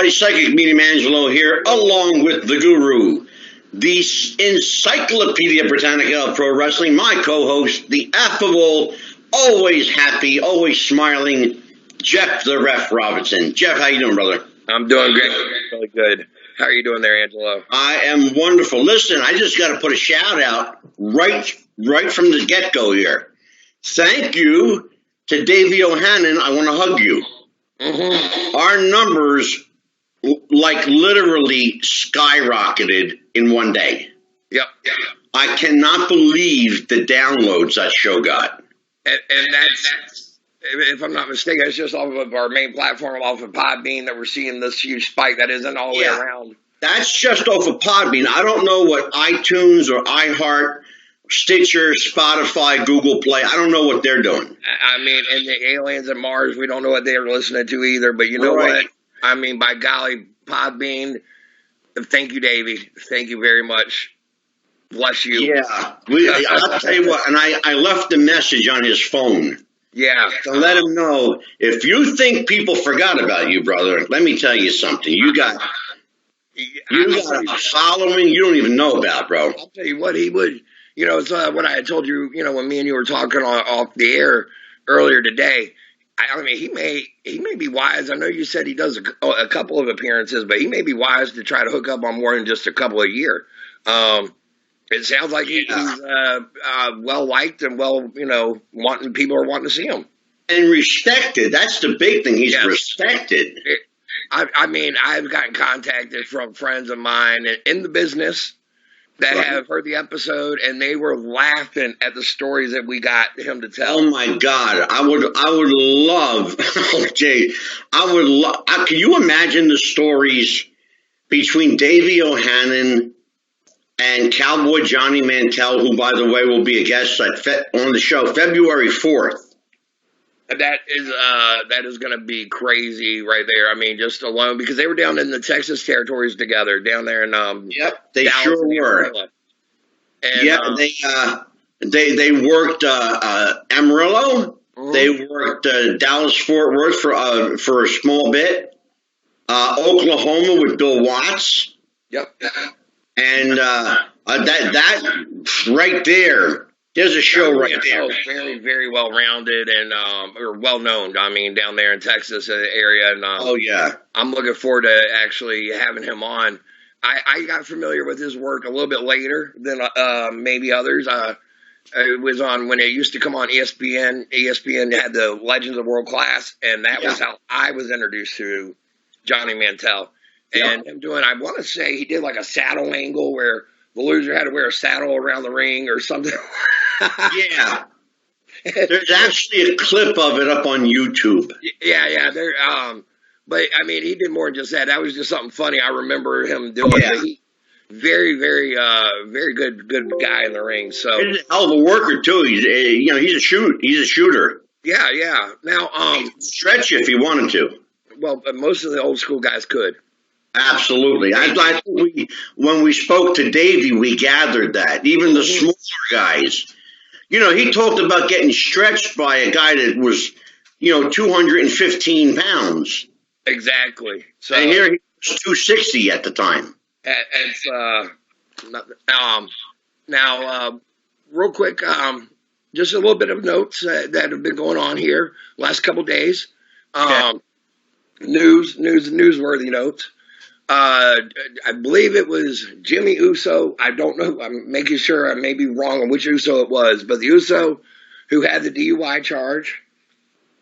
everybody. Psychic Medium Angelo here, along with the Guru, the Encyclopedia Britannica of Pro Wrestling, my co-host, the affable, always happy, always smiling, Jeff the Ref Robinson. Jeff, how you doing, brother? I'm doing great. Really good. How are you doing there, Angelo? I am wonderful. Listen, I just got to put a shout out right from the get-go here. Thank you to Davey O'Hannon. I want to hug you. Mm-hmm. Our numbers, like, literally skyrocketed in one day. Yep. I cannot believe the downloads that show got. And that's, if I'm not mistaken, it's just off of our main platform, off of Podbean, that we're seeing this huge spike that isn't all the way around. That's just off of Podbean. I don't know what iTunes or iHeart, Stitcher, Spotify, Google Play, I don't know what they're doing. I mean, and the aliens and Mars, we don't know what they're listening to either, but you know what? I mean, by golly, Podbean, thank you, Davey. Thank you very much. Bless you. Yeah. I'll tell you what, and I left a message on his phone. Yeah. To let him know, if you think people forgot about you, brother, let me tell you something. You got a following you don't even know about, bro. I'll tell you what, he would. You know, it's what I had told you, you know, when me and you were talking off the air earlier today. I mean, he may be wise. I know you said he does a couple of appearances, but he may be wise to try to hook up on more than just a couple a year. It sounds like he's well-liked and people are wanting to see him. And respected. That's the big thing. He's respected. I mean, I've gotten contacted from friends of mine in the business that have heard the episode, and they were laughing at the stories that we got him to tell. Oh my God, I would love, Jay. Can you imagine the stories between Davey O'Hannon and Cowboy Johnny Mantell, who, by the way, will be a guest on the show February 4th? That is going to be crazy right there. I mean, just alone, because they were down in the Texas territories together, down there in they Dallas, sure were. And, they worked Amarillo. Mm-hmm. They worked Dallas Fort Worth for a small bit. Oklahoma with Bill Watts. Yep. And that right there. There's a show right there. Very, very well rounded and or well known. I mean, down there in Texas area. And, I'm looking forward to actually having him on. I got familiar with his work a little bit later than maybe others. It was on when it used to come on ESPN. ESPN had the Legends of World Class, and that was how I was introduced to Johnny Mantell. And him doing, I want to say he did like a saddle angle where the loser had to wear a saddle around the ring or something. Yeah. There's actually a clip of it up on YouTube. Yeah. There, but, I mean, he did more than just that. That was just something funny I remember him doing. Yeah. Very, very, very good guy in the ring. So he's a hell of a worker, too. He's a shooter. Yeah. Now, he'd stretch you if he wanted to. Well, most of the old school guys could. Absolutely. I think when we spoke to Davey, we gathered that. Even the smaller guys. You know, he talked about getting stretched by a guy that was, 215 pounds. Exactly. So, and here he was 260 at the time. It's, now, real quick, just a little bit of notes that have been going on here last couple days. Newsworthy notes. I believe it was Jimmy Uso. I don't know. I'm making sure I may be wrong on which Uso it was, but the Uso who had the DUI charge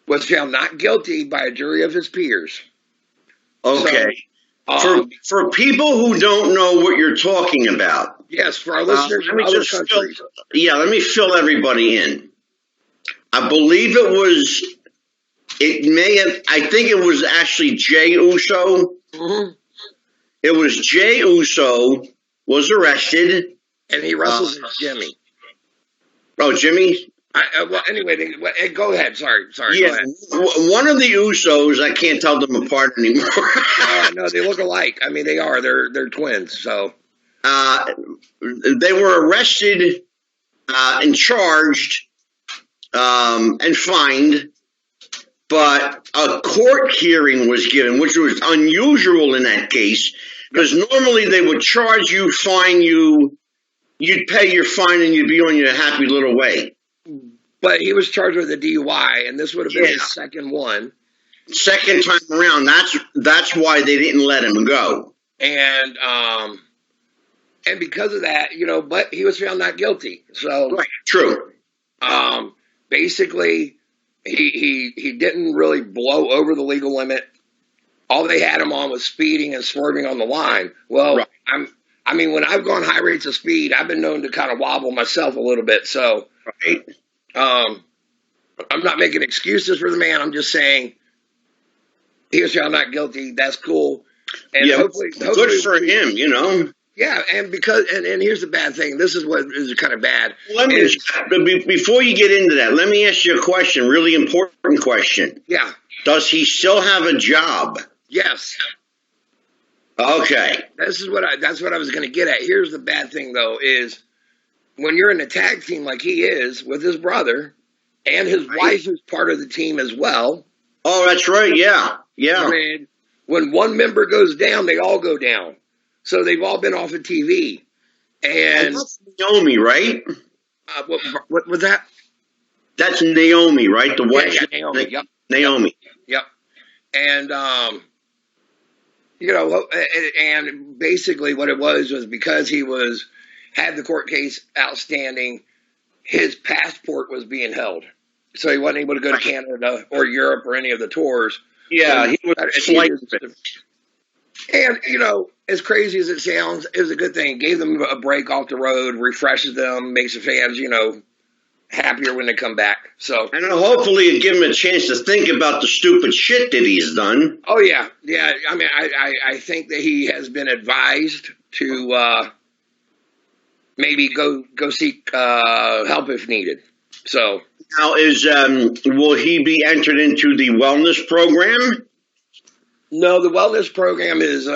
was found not guilty by a jury of his peers. Okay. So, for people who don't know what you're talking about. Yes, for our listeners from other countries. Let me fill everybody in. I believe I think it was actually Jay Uso. Mm-hmm. It was Jay Uso was arrested. And he wrestles Jimmy. Oh, Jimmy? Well, anyway, go ahead. Sorry. Yeah, go ahead. One of the Usos, I can't tell them apart anymore. No, they look alike. I mean, they are. They're twins. So, they were arrested and charged and fined but a court hearing was given, which was unusual in that case, because normally they would charge you, fine you, you'd pay your fine, and you'd be on your happy little way. But he was charged with a DUI, and this would have been his second one. Second time around. That's why they didn't let him go. And because of that, but he was found not guilty. So right, true. Basically, he didn't really blow over the legal limit. All they had him on was speeding and swerving on the line. Well, right. When I've gone high rates of speed, I've been known to kind of wobble myself a little bit. So, right. I'm not making excuses for the man. I'm just saying he was found not guilty. That's cool. And hopefully good for him, Yeah, and and here's the bad thing. This is what is kind of bad. Before you get into that, let me ask you a question, really important question. Yeah. Does he still have a job? Yes. Okay. That's what I was going to get at. Here's the bad thing, though, is when you're in a tag team like he is with his brother and his wife is part of the team as well. Oh, that's right. Yeah. Yeah. When one member goes down, they all go down. So they've all been off of TV. And that's Naomi, right? What was that? That's Naomi, right? The wife. Yeah, Naomi. Yep. Naomi. Yep. And, and basically what it was because he had the court case outstanding, his passport was being held. So he wasn't able to go to Canada or Europe or any of the tours. Yeah, he was and, as crazy as it sounds, it was a good thing. Gave them a break off the road, refreshes them, makes the fans, happier when they come back. So, and hopefully it give him a chance to think about the stupid shit that he's done. Oh, yeah. Yeah, I think that he has been advised to maybe go seek help if needed. So now will he be entered into the wellness program? No, the wellness program is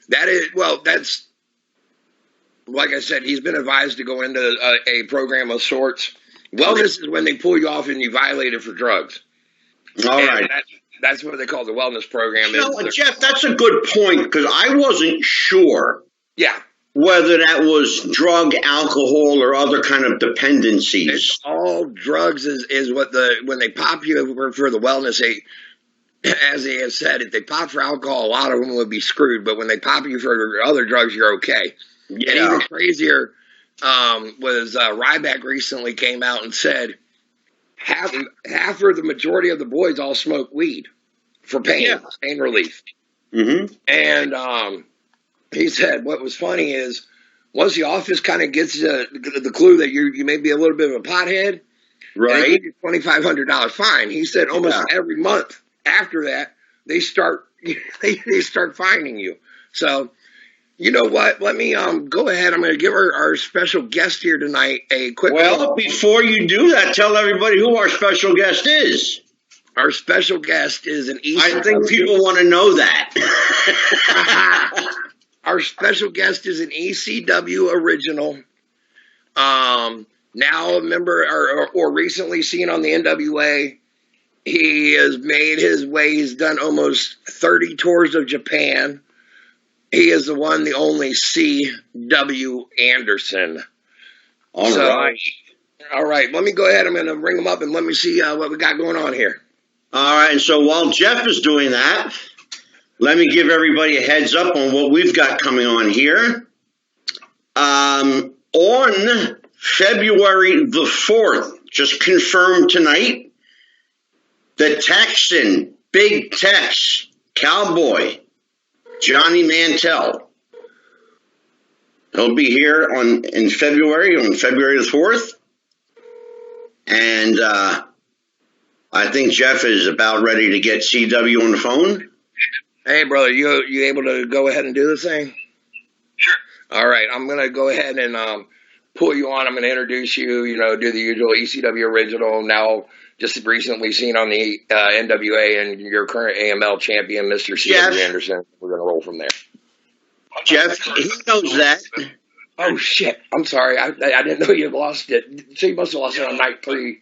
that's like I said, he's been advised to go into a program of sorts. Wellness is when they pull you off and you violate it for drugs. All right. That's what they call the wellness program. Jeff, that's a good point because I wasn't sure. Yeah. Whether that was drug, alcohol, or other kind of dependencies. It's all drugs is what when they pop you for the wellness, as they have said, if they pop for alcohol, a lot of them would be screwed. But when they pop you for other drugs, you're okay. Yeah. And even crazier was Ryback recently came out and said half or the majority of the boys all smoke weed for pain relief. Mm-hmm. And he said what was funny is once the office kind of gets the clue that you may be a little bit of a pothead, right? They give you $2,500 fine. He said almost every month after that they start fining you. So you know what? Let me go ahead. I'm going to give our special guest here tonight a quick. Well, before you do that, tell everybody who our special guest is. Our special guest is an ECW. I think people want to know that. Our special guest is an ECW original, now a member or recently seen on the NWA. He has made his way. He's done almost 30 tours of Japan. He is the one, the only C.W. Anderson. All right. All right. Let me go ahead. I'm going to bring him up and let me see what we got going on here. All right. And so while Jeff is doing that, let me give everybody a heads up on what we've got coming on here. On February the 4th, just confirmed tonight, the Texan, Big Tex, Cowboy, Johnny Mantell. He'll be here on February the 4th. And I think Jeff is about ready to get CW on the phone. Hey, brother, you able to go ahead and do this thing? Sure. All right, I'm going to go ahead and pull you on. I'm going to introduce you, do the usual ECW original, now just recently seen on the NWA, and your current AML champion, Mr. C.W. Anderson. We're going to roll from there. Jeff, he knows that. Oh, shit. I'm sorry. I didn't know you had lost it. So you must have lost it on night 3.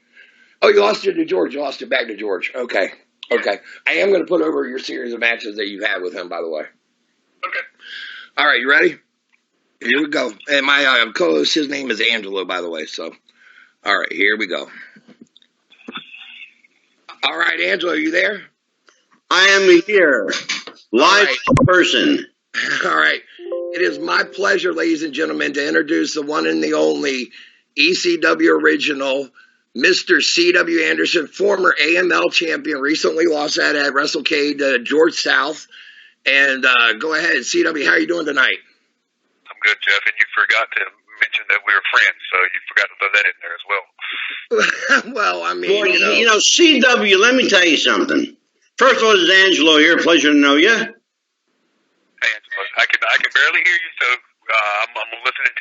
Oh, you lost it to George. You lost it back to George. Okay. Okay. I am going to put over your series of matches that you've had with him, by the way. Okay. All right, you ready? Here we go. And my co-host, his name is Angelo, by the way. So, all right, here we go. All right, Angelo, are you there? I am here, live in person. All right. It is my pleasure, ladies and gentlemen, to introduce the one and the only ECW original, Mr. C.W. Anderson, former AML champion, recently lost that at WrestleCade to George South. And go ahead, C.W., how are you doing tonight? I'm good, Jeff, and you forgot to mention that we were friends, so you forgot to throw that in there as well. Well, I mean, you know, C.W., let me tell you something. First of all, this is Angelo here. Pleasure to know you. Hey, Angelo, I can barely hear you, so I'm listening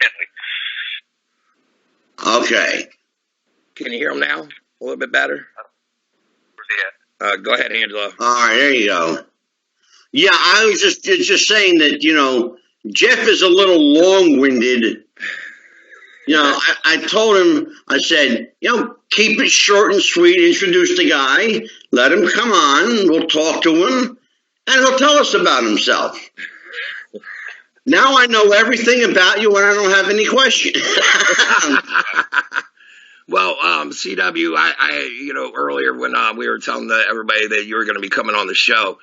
intently. Okay. Can you hear him now? A little bit better? Where's he at? Go ahead, Angelo. All right, there you go. Yeah, I was just saying that, you know, Jeff is a little long-winded. You know, I told him, I said, you know, keep it short and sweet, introduce the guy, let him come on, we'll talk to him, and he'll tell us about himself. Now I know everything about you and I don't have any questions. Well, CW, I earlier when we were telling everybody that you were going to be coming on the show,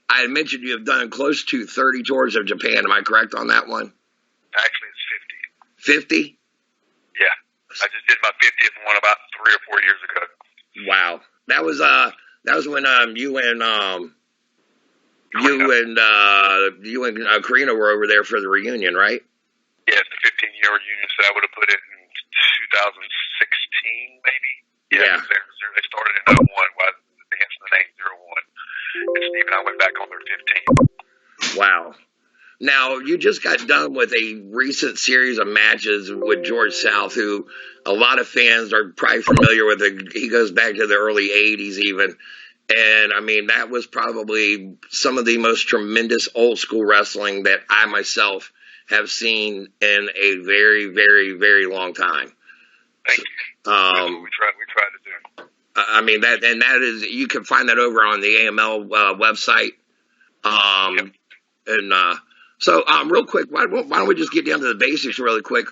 I had mentioned you have done close to 30 tours of Japan. Am I correct on that one? Actually, it's 50. 50? Yeah. I just did my 50th one about 3 or 4 years ago. Wow. That was when you and Karina were over there for the reunion, right? Yeah, it's the 15-year reunion, so I would have put it in 2016, maybe. Yeah. They started in 01, hence the name 01. And Steve and I went back on their 15. Wow. Now, you just got done with a recent series of matches with George South, who a lot of fans are probably familiar with. He goes back to the early 80s even. And, I mean, that was probably some of the most tremendous old-school wrestling that I myself have seen in a very, very, very long time. Thank you. That's what we tried to do. I mean, that is, you can find that over on the AML website. Yep. And so, real quick, why don't we just get down to the basics really quick?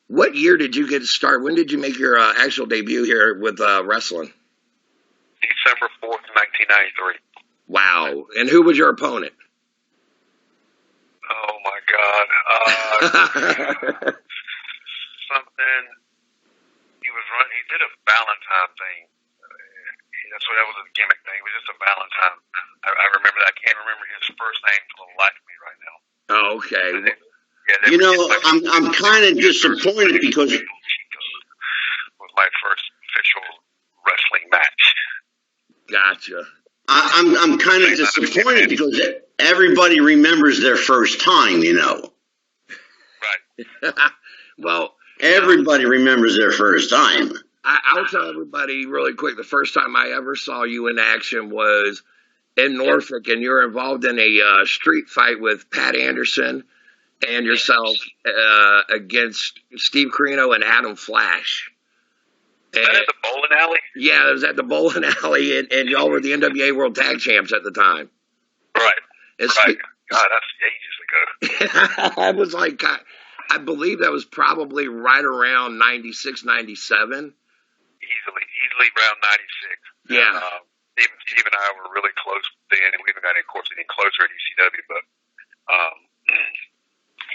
What year did you get started? When did you make your actual debut here with wrestling? December 4th, 1993. Wow. And who was your opponent? Oh, my God. Something. He did a Valentine thing. That was a gimmick thing. It was just a Valentine. I remember that. I can't remember his first name for the life of me right now. Oh, okay. You know, I'm kind of disappointed because it was my first official wrestling match. Gotcha. I'm kind of disappointed because everybody remembers their first time, you know. Right. Well, everybody remembers their first time. I'll tell everybody really quick, the first time I ever saw you in action was in Norfolk, and you were involved in a street fight with Pat Anderson and yourself against Steve Carino and Adam Flash. Was that at the bowling alley? Yeah, it was at the bowling alley, and y'all were the NWA World Tag Champs at the time. Right. Right. God, that's ages ago. I was like, I believe that was probably right around 96, 97. Easily around 96. Yeah. Steve and I were really close then, and we haven't got any closer at ECW, but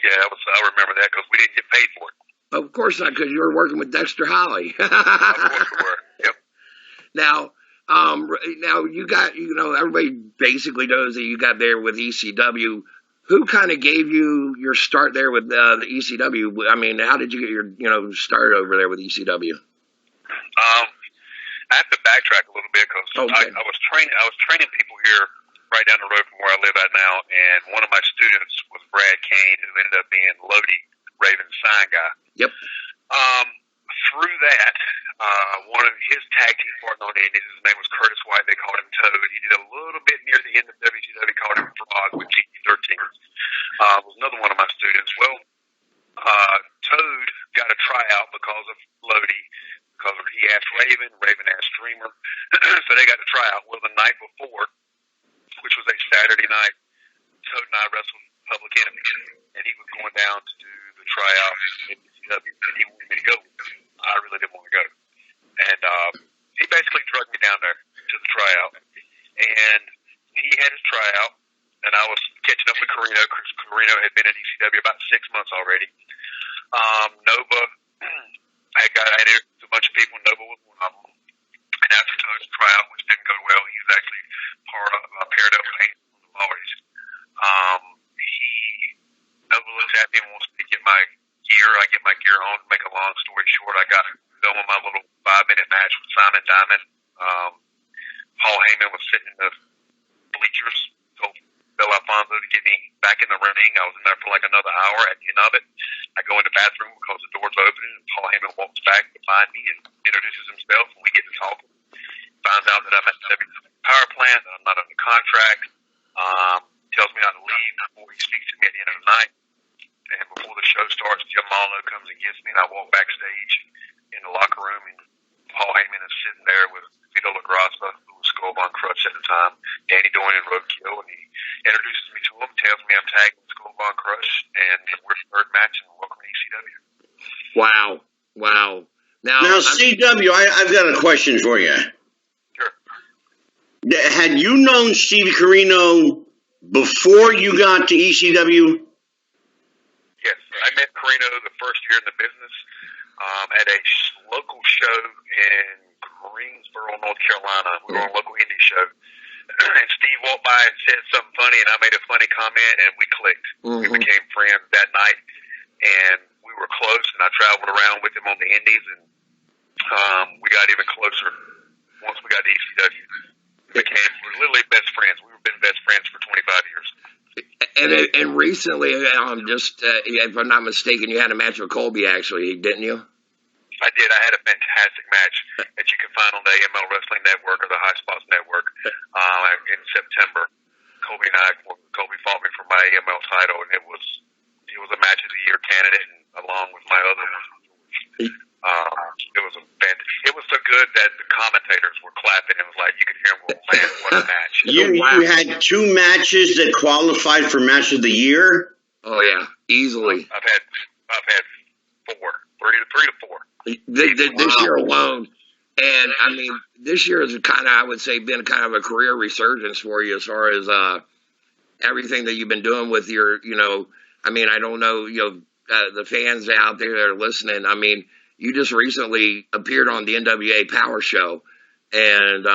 yeah, I remember that because we didn't get paid for it. Of course not, because you were working with Dexter Holly. Of course we were. Yep. Now you got, everybody basically knows that you got there with ECW. Who kind of gave you your start there with the ECW? I mean, how did you get your start over there with ECW? I have to backtrack a little bit because okay. I was training people here right down the road from where I live at now, and one of my students was Brad Kane, who ended up being Lodi, Raven's sign guy. Yep. Through that, one of his tag team partners on the Indies, his name was Curtis White. They called him Toad. He did a little bit near the end of WCW, called him Frog with GT13. Was another one of my students. Well, Toad got a tryout because of Lodi, because he asked Raven asked Dreamer. So they got to try out. Well, the night before, which was a Saturday night, Toad and I wrestled Public Enemy, and he was going down to do the tryout in ECW, and he wanted me to go. I really didn't want to go. And he basically drugged me down there to the tryout. And he had his tryout, and I was catching up with Carino, because Carino had been in ECW about 6 months already. Nova, I introduced a bunch of people. Nova was one of them. And after Toad's tryout, which didn't go well, he was actually paired up with Hank on the Lorries. Nova looks at me and wants me to get my gear. I get my gear on. To make a long story short, I got done with my little 5-minute match with Simon Diamond. Paul Heyman was sitting in the bleachers. Told Bill Alfonso to get me back in the ring. I was in there for like another hour. At the end of it, I go in the bathroom because the door's open, and Paul Heyman walks back to find me and introduces himself, and we get to talking. Finds out that I'm at the WWE power plant, that I'm not under contract. Tells me not to leave before he speaks to me at the end of the night. And before the show starts, Jim Malno comes and gets me, and I walk backstage in the locker room, and Paul Heyman is sitting there with Vito LaGrassa, who was Skullbone Crutch at the time, Danny Doyle and Roadkill, and he introduces me to him, tells me I'm tagging with Skullbone Crutch, and we're third match, and welcome to ECW. Wow. Now CW, I've got a question for you. Sure. Had you known Stevie Carino before you got to ECW? Yes, I met Carino the first year in the business at a local show in Greensboro, North Carolina. We were on a local indie show. And Steve walked by and said something funny, and I made a funny comment, and we clicked. Mm-hmm. We became friends that night, and we were close, and I traveled around with him on the indies, and we got even closer once we got to ECW. We're literally best friends. We've been best friends for 25 years. And recently, if I'm not mistaken, you had a match with Colby, actually, didn't you? I did. I had a fantastic match that you can find on the AML Wrestling Network or the High Spots Network in September. Colby fought me for my AML title, and it was a match of the year candidate, and along with my other one. It was so good that the commentators were clapping. It was like you could hear them go, man, what a match. You had 2 matches that qualified for match of the year? Oh yeah, easily. I've had 3 to 4. This year alone. And I mean, this year has kind of, I would say, been kind of a career resurgence for you as far as everything that you've been doing with your, I mean, I don't know, the fans out there that are listening. I mean, you just recently appeared on the NWA Power Show, and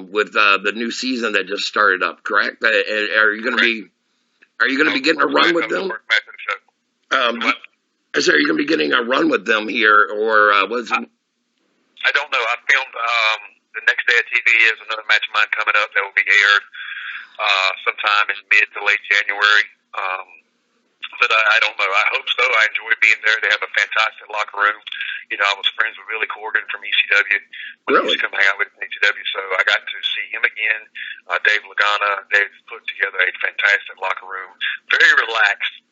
with the new season that just started up, correct? Are you going to be getting a run with them? I said, are you going to be getting a run with them here, or was it? I don't know. I filmed the next day of TV is another match of mine coming up that will be aired sometime in mid to late January. But I don't know. I hope so. I enjoy being there. They have a fantastic locker room. I was friends with Billy Corgan from ECW when he used to come hang out with ECW, so I got to see him again. Dave Lagana. They've put together a fantastic locker room. Very relaxed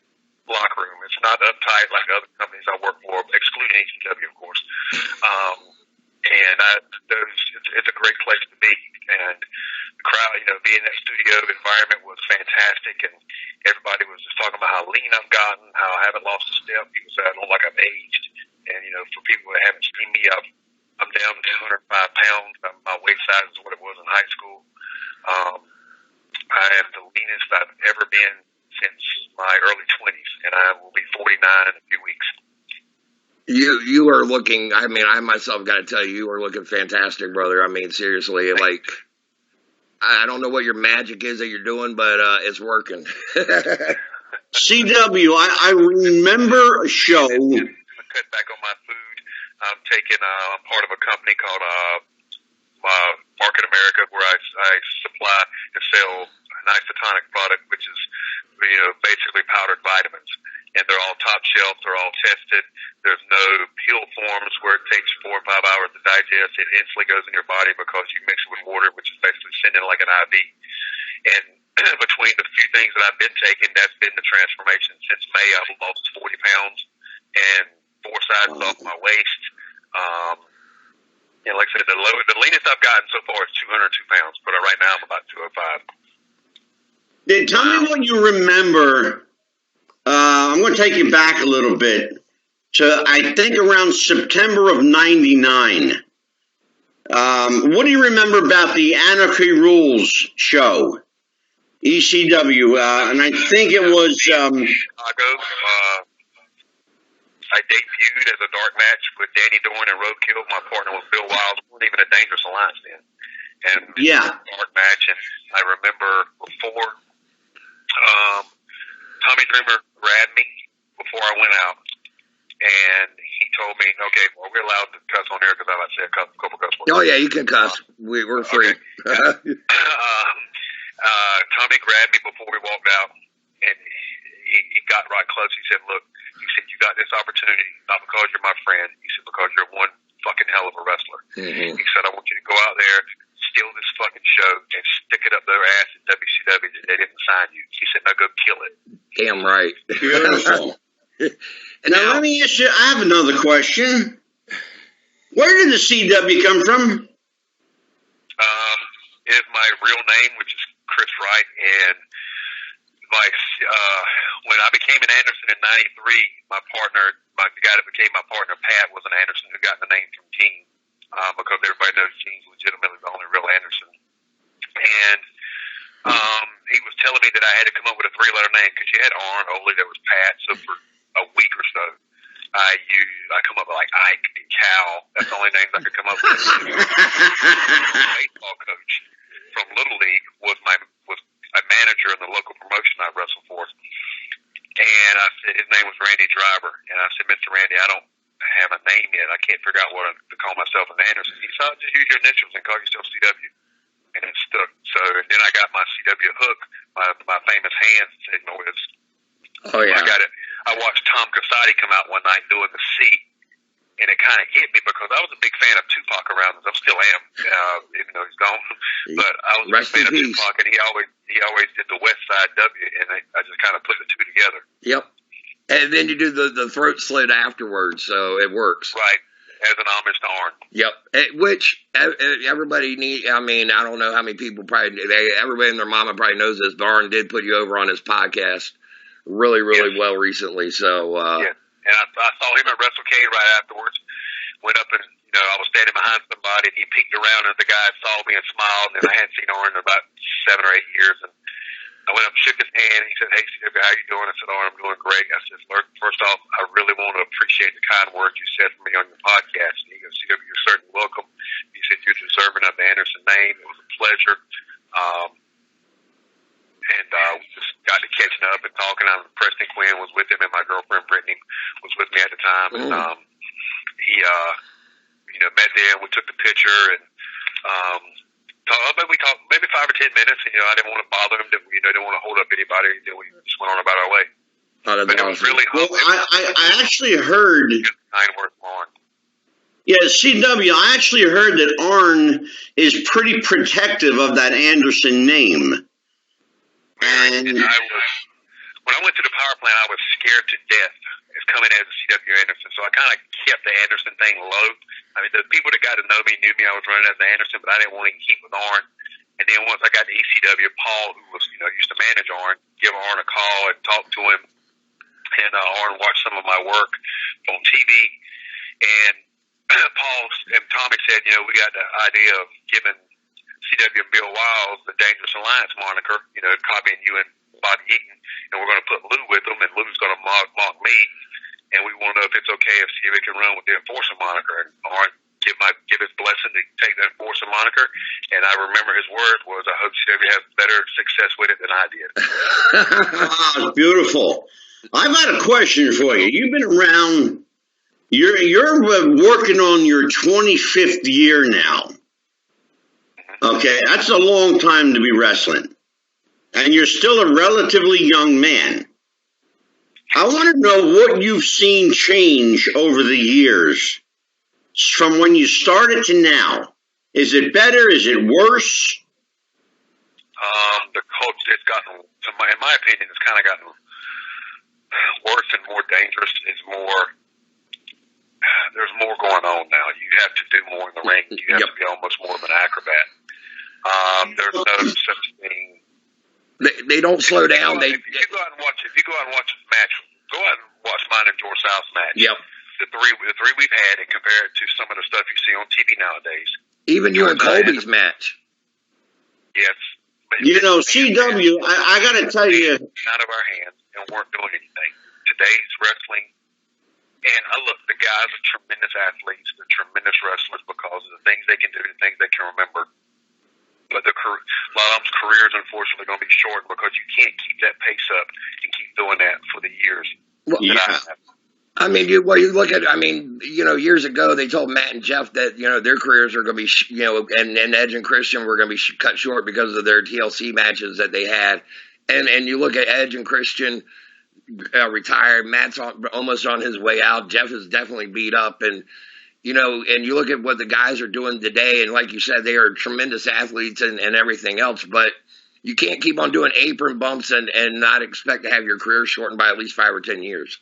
locker room. It's not uptight like other companies I work for, excluding ECW, of course. It's a great place to be. And the crowd, being in that studio environment was fantastic. And everybody was just talking about how lean I've gotten, how I haven't lost a step. People say I don't like I've aged. And, for people that haven't seen me, I'm down to 205 pounds. My weight size is what it was in high school. I am the leanest I've ever been since my early 20s, and I will be 49 in a few weeks. You are looking, I mean, I myself got to tell you, you are looking fantastic, brother. I mean, seriously, like, I don't know what your magic is that you're doing, but it's working. CW, I remember a show. I cut back on my food. I'm part of a company called Market America, where I supply and sell an isotonic product, which is basically powdered vitamins. And they're all top shelf. They're all tested. There's no pill forms where it takes 4 or 5 hours to digest. It instantly goes in your body because you mix it with water, which is basically sending like an IV. And between the few things that I've been taking, that's been the transformation. Since May, I've lost 40 pounds and 4 sizes off my waist. Yeah, like I said, the leanest I've gotten so far is 202 pounds, but right now I'm about 205. Tell me what you remember. I'm going to take you back a little bit to, I think, around September of '99. What do you remember about the Anarchy Rules show, ECW? And I think it was... Chicago. I debuted as a dark match with Danny Dorn and Roadkill. My partner was Bill Wiles. We weren't even a Dangerous Alliance then. And yeah, dark match. And I remember before Tommy Dreamer grabbed me before I went out, and he told me, "Okay, well, we're allowed to cuss on here because I've said a couple cuss words." Oh yeah, you can cuss. We're free. Okay. Tommy grabbed me before we walked out, and he got right close. He said, "Look," he said, "you got this opportunity not because you're my friend." He said, "Because you're one fucking hell of a wrestler." Mm-hmm. He said, "I want you to go out there, steal this fucking show, and stick it up their ass at WCW that they didn't sign you." He said, "Now go kill it." Damn right. Beautiful. Now, let me ask you, I have another question. Where did the CW come from? It is my real name, which is Chris Wright, and when I became an Anderson in '93, my partner, the guy that became my partner, Pat, was an Anderson who got the name from Gene, because everybody knows Gene's legitimately the only real Anderson. And he was telling me that I had to come up with a 3-letter name because you had Arn, Ole, that was Pat. So for a week or so, I come up with like Ike and Cal. That's the only names I could come up with. My baseball coach from Little League was a manager in the local promotion I wrestled for. And I said, his name was Randy Driver. And I said, "Mr. Randy, I don't have a name yet. I can't figure out what to call myself an Anderson." He said, "Just use your initials and call yourself CW." And it stuck. So, and then I got my CW hook, my famous hand signal is. Oh yeah. I got it. I watched Tom Casati come out one night doing the C, and it kind of hit me because I was a big fan of Tupac around us. I still am, even though he's gone. But I was a big fan of Tupac, and he always did the West Side W, and I just kind of put the two together. Yep. And then you do the throat slit afterwards, so it works. Right. As an homage to Arn. Yep. Which everybody I mean, I don't know how many people everybody and their mama probably knows this, but Arn did put you over on his podcast really well recently. So, yeah. And I saw him at WrestleCade right afterwards. Went up and, I was standing behind somebody, and he peeked around, and the guy saw me and smiled, and I hadn't seen Arn in about 7 or 8 years. And I went up and shook his hand, and he said, "Hey, CW, how you doing?" I said, "Arn, I'm doing great." I said, "First off, I really want to appreciate the kind words you said for me on your podcast." And he goes, "CW, you're certainly welcome." He said, "You're deserving of the Anderson name. It was a pleasure." We just got to catching up and talking. Preston Quinn was with him, and my girlfriend Brittany was with me at the time. And he, met there, and we took the picture, and we talked maybe 5 or 10 minutes. And I didn't want to bother him. Didn't want to hold up anybody. Then we just went on about our way. Oh, but it was really well, I actually heard. Yeah, CW. I actually heard that Arn is pretty protective of that Anderson name. And when I went to the power plant, I was scared to death as coming as a CW Anderson. So I kind of kept the Anderson thing low. I mean, the people that got to know me knew me. I was running as an Anderson, but I didn't want to keep with Arn. And then once I got to ECW, Paul, who was used to manage Arn, give Arn a call and talk to him. And Arn watched some of my work on TV. And Paul and Tommy said, we got the idea of giving CW and Bill Wiles the Dangerous Alliance moniker, copying you and Bobby Eaton, and we're going to put Lou with them, and Lou's going to mock me, and we want to know if it's okay if CW can run with the Enforcer moniker. And Arn give his blessing to take the Enforcer moniker, and I remember his word was, "I hope CW has better success with it than I did." Wow, beautiful. I've got a question for you. You've been around. You're working on your 25th year now. Okay, that's a long time to be wrestling. And you're still a relatively young man. I want to know what you've seen change over the years from when you started to now. Is it better? Is it worse? The culture has gotten, in my opinion, it's kind of gotten worse and more dangerous. There's more going on now. You have have to do more in the ring. You have to be almost more of an acrobat. There's no such thing. They don't slow down. If you go out and watch a match, go out and watch mine and George South's match. Yep. The three we've had, and compare it to some of the stuff you see on TV nowadays. Even you and Colby's match. Yes. You know, CW, I got to tell you. Out of our hands and weren't doing anything. Today's wrestling, and look, the guys are tremendous athletes. They're tremendous wrestlers because of the things they can do, the things they can remember. But a lot of them's careers, unfortunately, going to be short because you can't keep that pace up and keep doing that for the years. Well, I mean, you look at, years ago they told Matt and Jeff that, their careers are going to be, and Edge and Christian were going to be cut short because of their TLC matches that they had. And you look at Edge and Christian retired, Matt's almost on his way out. Jeff is definitely beat up. And you look at what the guys are doing today, and like you said, they are tremendous athletes and everything else, but you can't keep on doing apron bumps and not expect to have your career shortened by at least 5 or 10 years.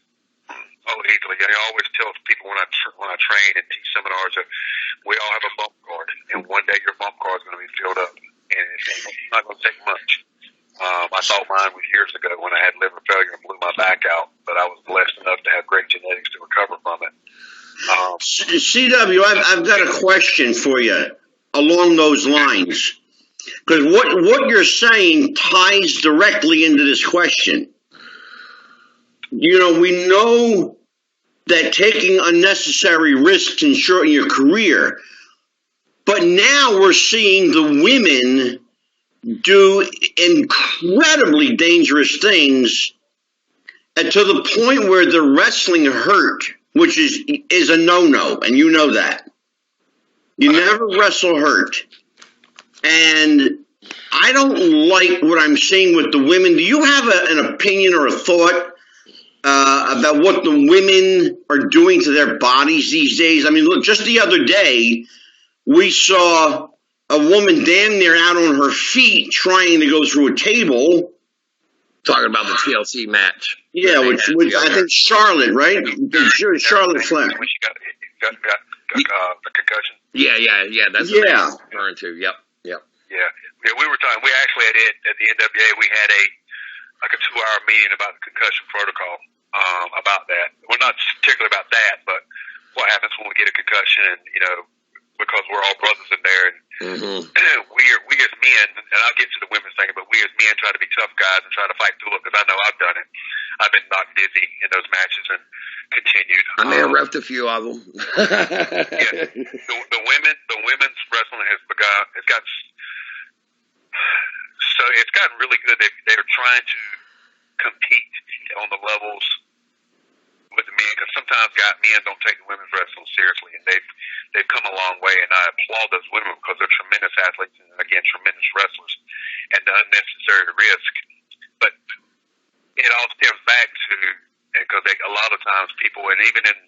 Oh, easily. I always tell people when I train and teach seminars that we all have a bump card, and one day your bump card is going to be filled up, and it's not going to take much. I thought mine was years ago when I had liver failure and blew my back out, but I was blessed enough to have great genetics to recover from it. CW, I've got a question for you along those lines, because what you're saying ties directly into this question. We know that taking unnecessary risks can shorten your career, but now we're seeing the women do incredibly dangerous things, and to the point where the wrestling hurt, which is a no-no, and you know that. You never wrestle hurt. And I don't like what I'm seeing with the women. Do you have an opinion or a thought about what the women are doing to their bodies these days? I mean, look, just the other day, we saw a woman damn near out on her feet trying to go through a table. Talking about the TLC match. Yeah, which I think Charlotte, right? Charlotte Flair. When she got the concussion. Yeah. That's what I'm referring to. Yep. Yeah, we were talking. We actually at the NWA, we had a 2-hour meeting about the concussion protocol. About that. Well, not particularly about that, but what happens when we get a concussion, and because we're all brothers in there, and we as men, and I'll get to the women's thing, but we as men try to be tough guys and try to fight through it, because I know I've done it. I've been knocked dizzy in those matches and continued. I may have reffed a few of them. Yeah, the women's wrestling has got so it's gotten really good. They're trying to compete on the levels with the men, because sometimes men don't take the women's wrestling seriously, and they've come a long way, and I applaud those women because they're tremendous athletes and, again, tremendous wrestlers, and the unnecessary risk. But it all stems back to, because a lot of times people, and even in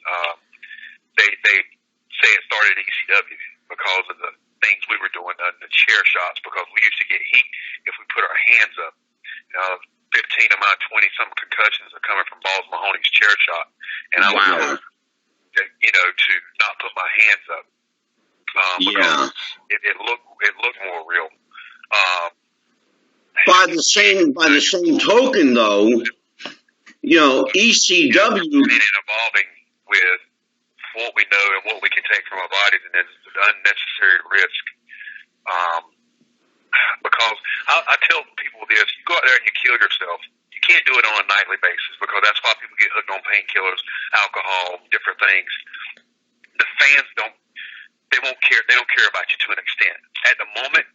they say it started at ECW because of the things we were doing, the chair shots, because we used to get heat if we put our hands up. 15 of my 20-some concussions are coming from Balls Mahoney's chair shot. And I was told, to not put my hands up. Because it looked more real. By the same token, though, ECW and evolving with what we know and what we can take from our bodies, and it's an unnecessary risk. Because I tell people this: you go out there and you kill yourself. You can't do it on a nightly basis, because that's why people get hooked on painkillers, alcohol, different things. The fans they won't care. They don't care about you to an extent. At the moment,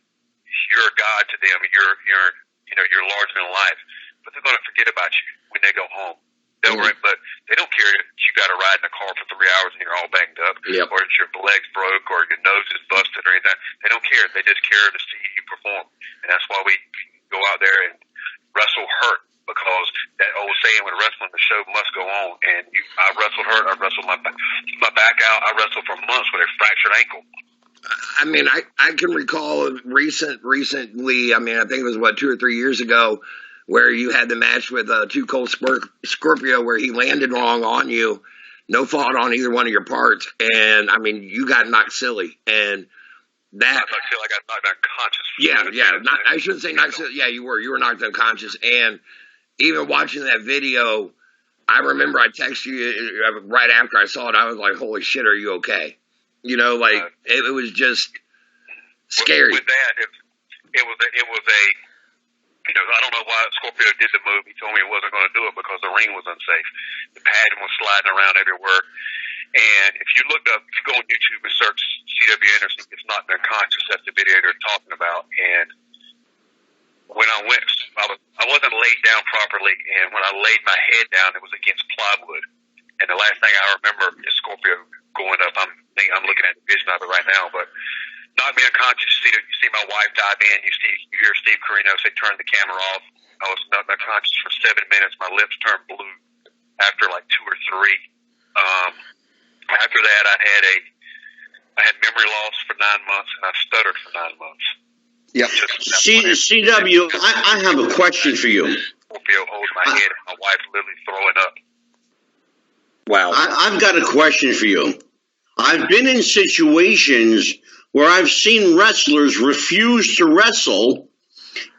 you're a god to them. You're larger than life. But they're going to forget about you when they go home. But they don't care if you got to ride in a car for 3 hours and you're all banged up, or if your leg's broke or your nose is busted or anything. They don't care. They just care to see you perform. And that's why we go out there and wrestle hurt, because that old saying when wrestling, the show must go on. And I wrestled hurt. I wrestled my back out. I wrestled for months with a fractured ankle. I mean, I can recall recently, I think it was 2 or 3 years ago, where you had the match with Too Cold Scorpio, where he landed wrong on you, no fault on either one of your parts, and I mean, you got knocked silly, and that. I feel like I got knocked unconscious. I shouldn't say knocked silly. Yeah, you were knocked unconscious, and even watching that video, I remember I texted you right after I saw it. I was like, "Holy shit, are you okay?" You know, like it was just scary. With that, it was a. You know, I don't know why Scorpio did the move. He told me he wasn't going to do it because the ring was unsafe. The padding was sliding around everywhere. And if you look up, if you go on YouTube and search C.W. Anderson gets knocked unconscious, that's the video they're talking about. And when I went, I wasn't laid down properly. And when I laid my head down, it was against plywood. And the last thing I remember is Scorpio going up. I'm looking at the vision of it right now, but knocked me unconscious. You see my wife dive in. You hear Steve Carino say, "Turn the camera off." I was knocked unconscious for 7 minutes. My lips turned blue after like 2 or 3. After that, I had memory loss for 9 months, and I stuttered for 9 months. Yep. CW, I have a question for you. Scorpio holds my head, and my wife literally throwing up. Wow. I've got a question for you. I've been in situations where I've seen wrestlers refuse to wrestle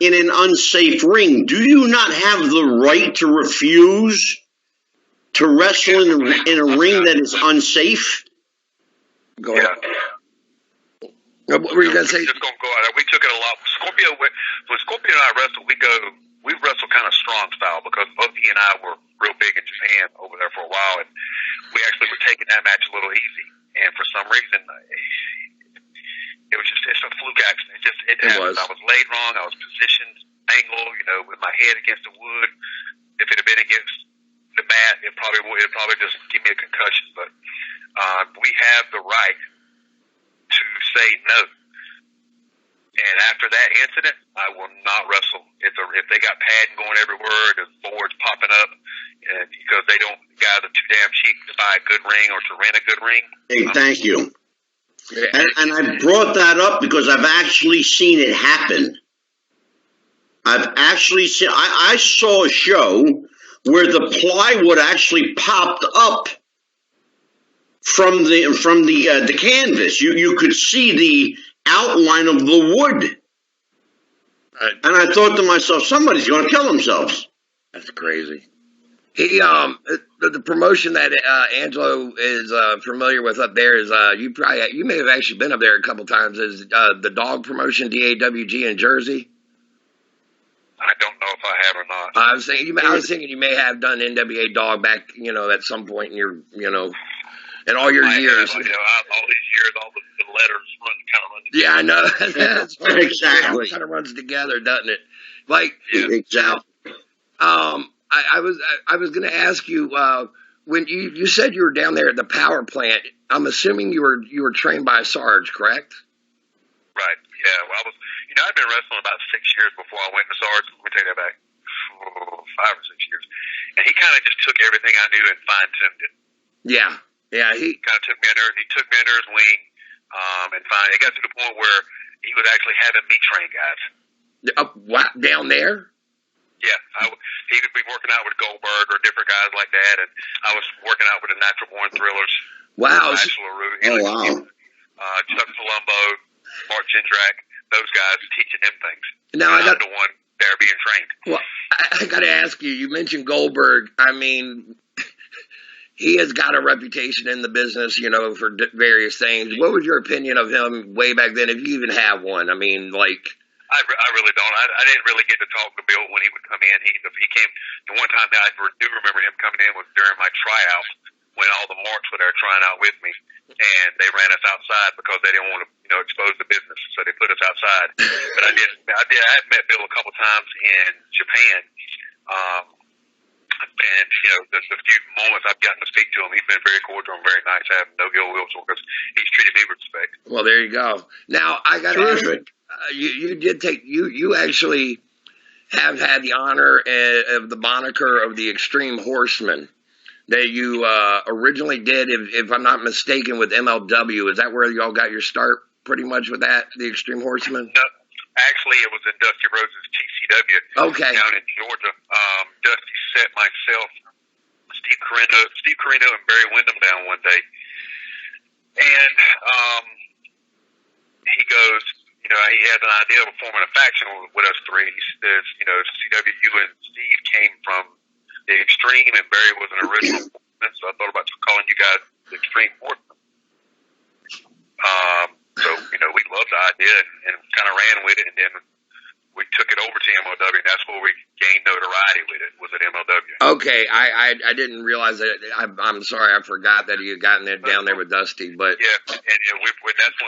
in an unsafe ring. Do you not have the right to refuse to wrestle in a ring that is unsafe? Go ahead. What were you going to say? Just gonna go out. We took it a lot. When Scorpio and I wrestle, we wrestle kind of strong style because both he and I were real big in Japan over there for a while, and we actually were taking that match a little easy. And for some reason, it's a fluke accident. It happened. I was laid wrong. I was positioned, angle, with my head against the wood. If it had been against the mat, it probably just give me a concussion. But we have the right to say no. And after that incident, I will not wrestle. If they got padding going everywhere, the boards popping up, because guys are too damn cheap to buy a good ring or to rent a good ring. Hey, thank you. And I brought that up because I've actually seen it happen. I saw a show where the plywood actually popped up from the canvas. You could see the outline of the wood. And I thought to myself, somebody's going to kill themselves. That's crazy. The promotion that Angelo is familiar with up there is you may have actually been up there a couple times. Is the dog promotion DAWG in Jersey? I don't know if I have or not. I was thinking you may have done NWA Dog back, at some point in your, in all your years. All these years, all the letters run together. Yeah, I know. That's exactly. It kind of runs together, doesn't it? Like, exactly. I was going to ask you when you said you were down there at the power plant. I'm assuming you were trained by Sarge, correct? Right. Yeah. Well, I'd been wrestling about 6 years before I went to Sarge. Let me take that back. 5 or 6 years, and he kind of just took everything I knew and fine tuned it. Yeah. Yeah. He kind of took me under. He took me under his wing, and finally it got to the point where he was actually having me train guys. Down there? Yeah, he would be working out with Goldberg or different guys like that, and I was working out with the Natural Born Thrillers. Wow. Wow. Chuck Palumbo, Mark Jindrak, those guys teaching him things. Now I'm the one there being trained. Well, I got to ask you. You mentioned Goldberg. I mean, he has got a reputation in the business, for various things. What was your opinion of him way back then, if you even have one? I mean, like. I really don't. I didn't really get to talk to Bill when he would come in. He came. The one time that I do remember him coming in was during my tryout when all the marks were there trying out with me, and they ran us outside because they didn't want to, expose the business, so they put us outside. But I had met Bill a couple times in Japan, and the few moments I've gotten to speak to him, he's been very cordial and very nice. I have no ill will because he's treated me with respect. Well, there you go. Now I got to ask you. You actually have had the honor of the moniker of the Extreme Horseman that you originally did, if I'm not mistaken, with MLW. Is that where y'all got your start, pretty much, with that, the Extreme Horseman? No, actually, it was in Dusty Rhodes' TCW down in Georgia. Dusty set myself, Steve Carino and Barry Windham down one day, and he goes, he had an idea of forming a faction with us three. He says, CWU and Steve came from the Extreme, and Barry was an original. So I thought about calling you guys the Extreme Horsemen. So we loved the idea and kind of ran with it, and then we took it over to MLW, and that's where we gained notoriety with it, was at MLW. Okay, I didn't realize that. I'm sorry, I forgot that you had gotten it down there with Dusty, but yeah, and that's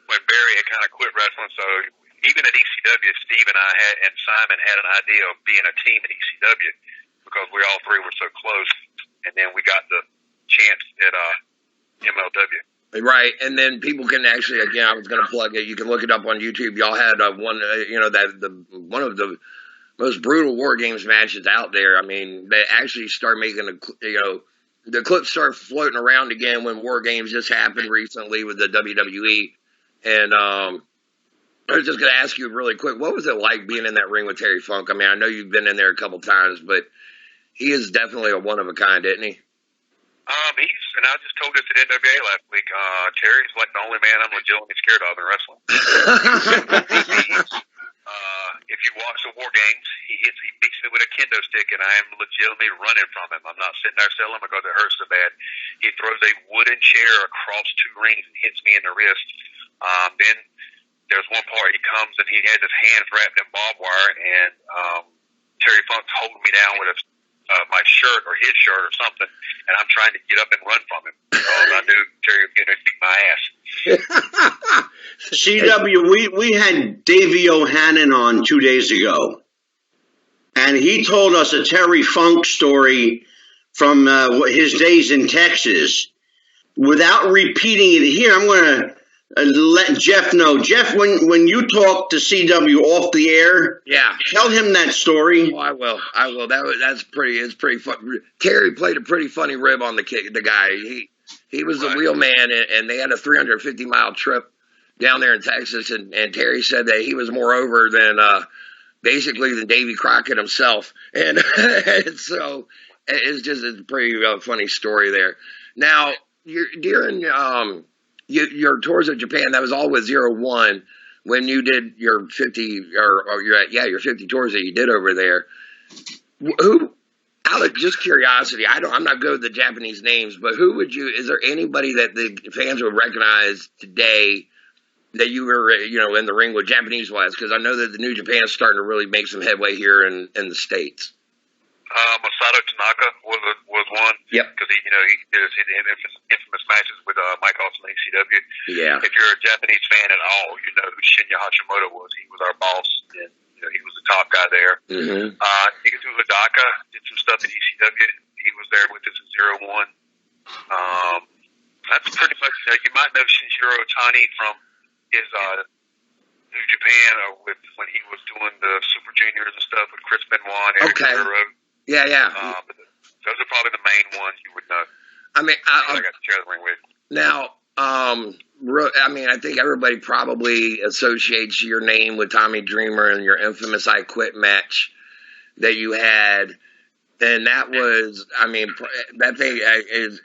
when Barry had kind of quit wrestling. So even at ECW, Steve and I and Simon had an idea of being a team at ECW because we all three were so close, and then we got the chance at MLW. Right, and then people can actually, again, I was going to plug it. You can look it up on YouTube. Y'all had one of the most brutal War Games matches out there. I mean, they actually start making the clips start floating around again when War Games just happened recently with the WWE. And I was just going to ask you really quick, what was it like being in that ring with Terry Funk? I mean, I know you've been in there a couple times, but he is definitely a one of a kind, isn't he? And I just told this at NWA last week. Terry's like the only man I'm legitimately scared of in wrestling. If you watch the War Games, he beats me with a kendo stick, and I am legitimately running from him. I'm not sitting there selling because it hurts so bad. He throws a wooden chair across two rings and hits me in the wrist. Then there's one part he comes and he has his hands wrapped in barbed wire, and Terry Funk's holding me down with my shirt or his shirt or something, and I'm trying to get up and run from him because I knew Terry was going to beat my ass. CW, we had Davey O'Hannon on 2 days ago, and he told us a Terry Funk story from his days in Texas. Without repeating it here, I'm going to let Jeff know. Jeff, when you talk to CW off the air, tell him that story. Oh, I will. It's pretty fun. Terry played a pretty funny rib on the guy. He was the wheel man, and they had a 350-mile trip down there in Texas, and Terry said that he was more over than basically than Davy Crockett himself, and so it's just a pretty funny story there. Now, during your tours of Japan, that was all with 01 when you did your 50 your 50 tours that you did over there. Who, out of just curiosity, I'm not good with the Japanese names, but is there anybody that the fans would recognize today that you were, in the ring with Japanese-wise? Because I know that the New Japan is starting to really make some headway here in the States. Masato Tanaka was one. Yep. Because he did his infamous matches with Mike Austin and ECW. Yeah. If you're a Japanese fan at all, you know who Shinya Hashimoto was. He was our boss, and he was the top guy there. Mm-hmm. Hikazu Hidaka did some stuff at ECW. He was there with us in 01. That's pretty much. You might know Shinjiro Otani from his New Japan when he was doing the Super Juniors and stuff with Chris Benoit and Eric Guerrero. Yeah. But those are probably the main ones you would know. I mean, I got to share the ring with. Now, I think everybody probably associates your name with Tommy Dreamer and your infamous I Quit match that you had. And that was, that thing is,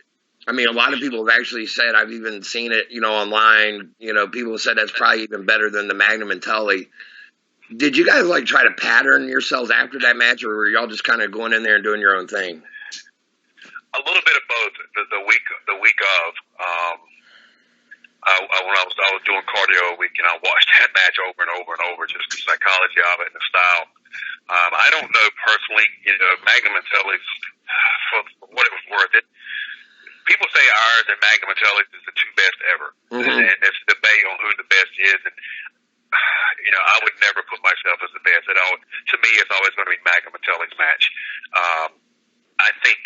a lot of people have actually said, I've even seen it, online, people have said that's probably even better than the Magnum and Tully. Did you guys try to pattern yourselves after that match, or were y'all just kind of going in there and doing your own thing? A little bit of both. The week of, when I was doing cardio a week, and I watched that match over and over and over, just the psychology of it and the style. I don't know personally, Magnum and Tully's, for what it was worth it. People say ours and Magnum and Tully's is the two best ever, and there's a debate on who the best is. And I would never put myself as the best. To me, it's always going to be Magnum and Tully's match. I think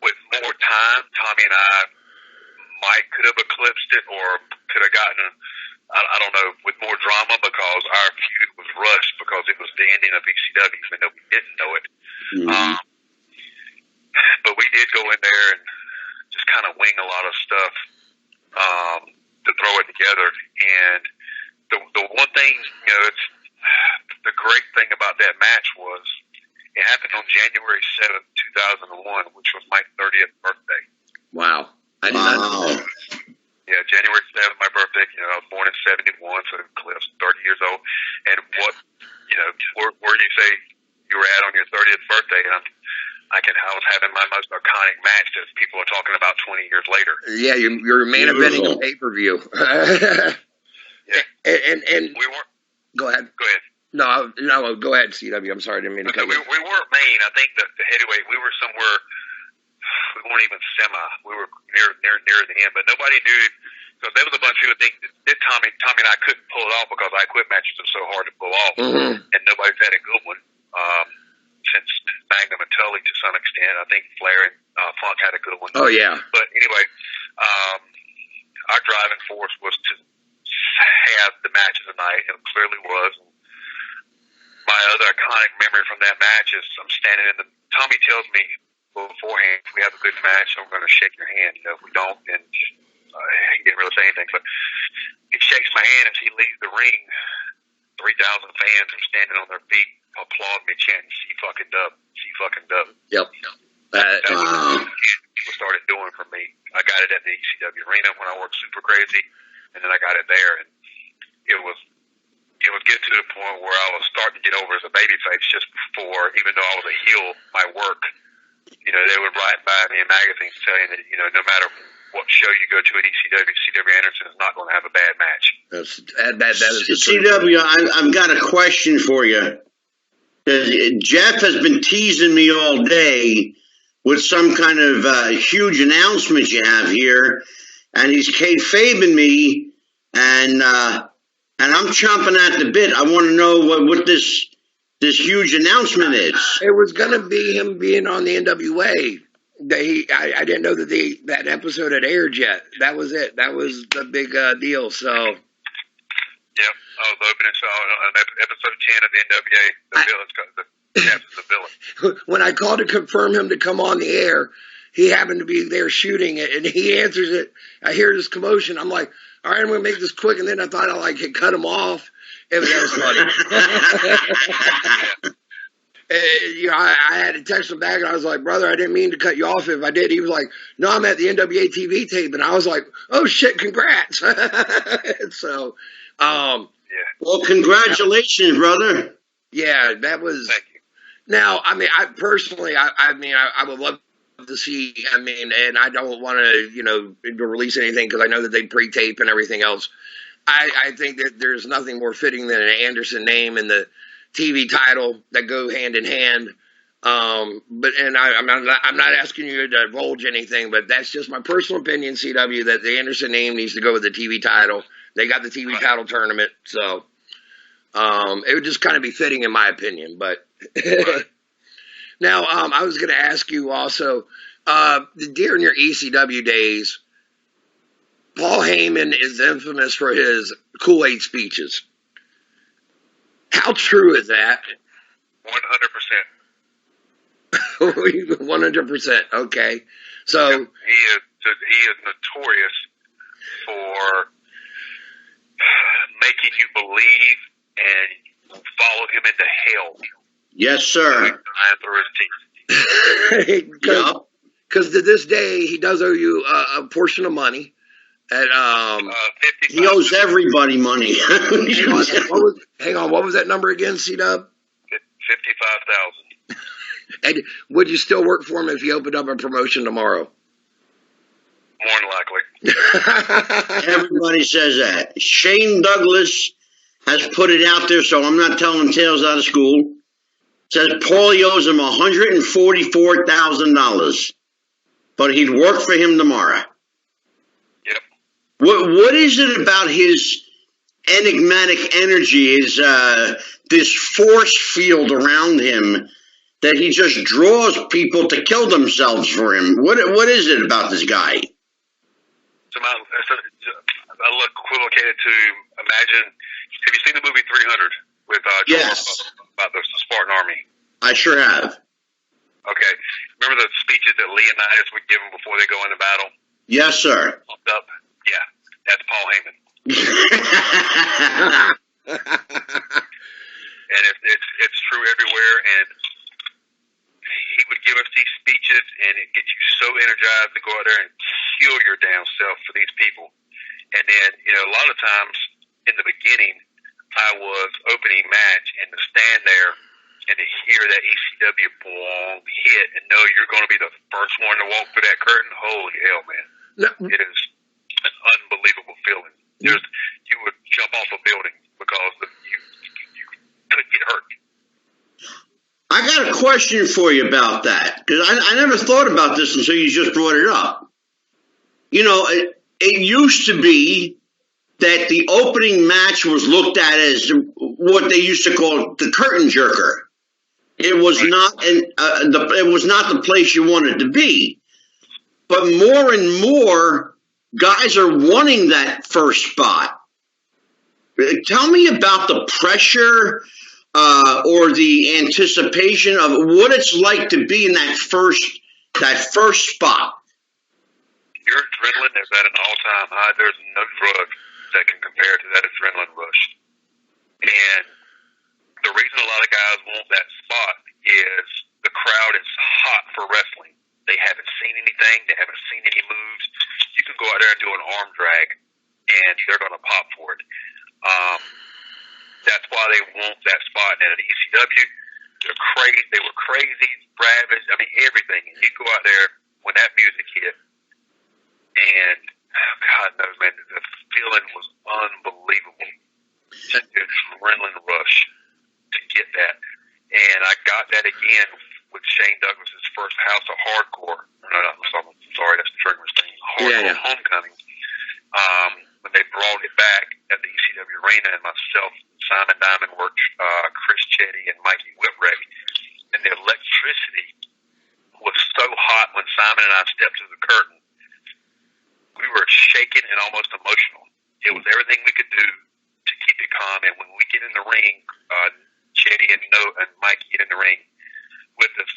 with more time, Tommy and I could have eclipsed it, or could have gotten, I don't know, with more drama, because our feud was rushed because it was the ending of ECW, even though we didn't know it. Mm-hmm. But we did go in there and just kind of wing a lot of stuff to throw it together. And the one thing, it's the great thing about that match was it happened on January 7th, 2001, which I did not know that. Yeah, January 7th, my birthday. I was born in 71, so Cliff's 30 years old. And where you say you were at on your 30th birthday, I was having my most iconic match that people are talking about 20 years later. Yeah, you're main eventing a pay-per-view. Yeah. And we weren't. Go ahead. Go ahead. No, go ahead, CW. I'm sorry, I didn't mean to cut you. We weren't main. I think the heavyweight, we were somewhere. We weren't even semi. We were near the end, but nobody knew. So there was a bunch of people think that Tommy and I couldn't pull it off because I quit matches are so hard to pull off, and nobody's had a good one since Magnum and Tully to some extent. I think Flair and Funk had a good one. Oh yeah. But anyway, our driving force was to have the match of the night, and it clearly was. My other iconic memory from that match is I'm standing in the. Tommy tells me beforehand, if we have a good match, I'm going to shake your hand. If we don't, then he didn't really say anything, but he shakes my hand as he leaves the ring. 3,000 fans are standing on their feet, applauding me, chanting, "See fucking dub, see fucking dub." Yep. That's what people started doing for me. I got it at the ECW arena when I worked Super Crazy, and then I got it there, and it was getting to the point where I was starting to get over as a babyface just before, even though I was a heel, my work, they would write by me in magazines saying that, no matter what show you go to at ECW, CW Anderson is not going to have a bad match. That is CW, I've got a question for you. Jeff has been teasing me all day with some kind of huge announcement you have here, and he's kayfabing me, and I'm chomping at the bit. I want to know what this huge announcement is. It was going to be him being on the NWA. I didn't know that that episode had aired yet. That was it. That was the big deal. So. Yep. I was opening on episode 10 of the NWA. The villain. When I called to confirm him to come on the air, he happened to be there shooting it, and he answers it. I hear this commotion. I'm like, all right, I'm going to make this quick. And then I thought I could cut him off. That was funny. I had to text him back, and I was like, brother, I didn't mean to cut you off. If I did, he was like, no, I'm at the NWA TV tape. And I was like, oh, shit, congrats. So, yeah. Well, congratulations, brother. Yeah, that was. Thank you. Now, I mean, I personally, I would love to see, and I don't want to, release anything because I know that they pre-tape and everything else. I think that there's nothing more fitting than an Anderson name and the TV title that go hand in hand. I'm not asking you to divulge anything, but that's just my personal opinion, CW, that the Anderson name needs to go with the TV title. They got the TV title tournament, so it would just kind of be fitting in my opinion. But now, I was going to ask you also, during your ECW days, Paul Heyman is infamous for his Kool-Aid speeches. How true is that? 100%. 100%. Okay. So he is notorious for making you believe and follow him into hell. Yes, sir. Through his teeth. Because to this day, he does owe you a portion of money. And, he owes everybody money. Hang on, what was that number again, C-Dub? 55,000. And would you still work for him if he opened up a promotion tomorrow? More than likely. Everybody says that. Shane Douglas has put it out there, so I'm not telling tales out of school. Says Paulie owes him $144,000, but he'd work for him tomorrow. Yep. What is it about his enigmatic energy, this force field around him, that he just draws people to kill themselves for him? What is it about this guy? It's a little equivocated to imagine. Have you seen the movie 300 with yes. About the Spartan Army? I sure have. Okay. Remember the speeches that Leonidas would give them before they go into battle? Yes, sir. Pumped up? Yeah. That's Paul Heyman. And it's true everywhere, and he would give us these speeches, and it gets you so energized to go out there and kill your then, a lot of times in the beginning, I was opening match, and to stand there and to hear that ECW bong hit and know you're going to be the first one to walk through that curtain, holy hell, man. No. It is an unbelievable feeling. You would jump off a building because you could get hurt. I got a question for you about that, because I never thought about this until you just brought it up. It used to be that the opening match was looked at as what they used to call the curtain jerker. It was not it was not the place you wanted to be. But more and more guys are wanting that first spot. Tell me about the pressure or the anticipation of what it's like to be in that first spot. Your adrenaline is at an all-time high. There's no drug that can compare to that adrenaline rush. And the reason a lot of guys want that spot is the crowd is hot for wrestling. They haven't seen anything. They haven't seen any moves. You can go out there and do an arm drag, and they're going to pop for it. That's why they want that spot. And at ECW, they're crazy. They were crazy, ravaged. I mean, everything. And you go out there when that music hit, and God knows, man, the feeling was unbelievable. Just an adrenaline rush to get that. And I got that again with Shane Douglas's first House of Hardcore. No, I'm sorry, that's the Trigger's thing. Hardcore Homecoming. When they brought it back at the ECW Arena, and myself, Simon Diamond worked, Chris Chetty, and Mikey Whipwreck. And the electricity was so hot when Simon and I stepped through the curtain. We were shaking and almost emotional. It was everything we could do to keep it calm. And when we get in the ring, Chetty and Mike get in the ring with us,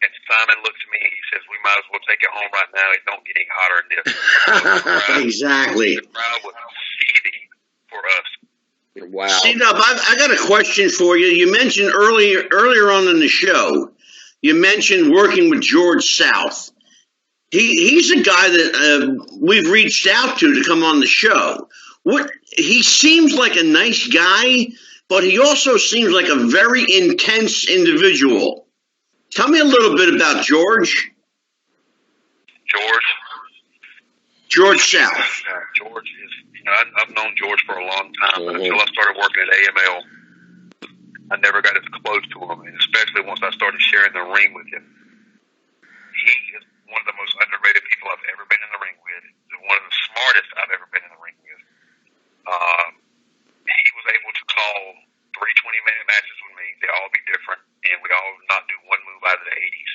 and Simon looks at me and he says, "We might as well take it home right now. It don't get any hotter than this." Exactly. The crowd was seething for us. Wow. See, now, I got a question for you. You mentioned earlier on in the show, you mentioned working with George South. He's a guy that we've reached out to come on the show. He seems like a nice guy, but he also seems like a very intense individual. Tell me a little bit about George. George South. George is, I've known George for a long time, but until I started working at AML, I never got as close to him, and especially once I started sharing the ring with him. He is one of the most underrated people I've ever been in the ring with. One of the smartest I've ever been in the ring with. He was able to call 3 20-minute matches with me. They all be different, and we all not do one move out of the 80s.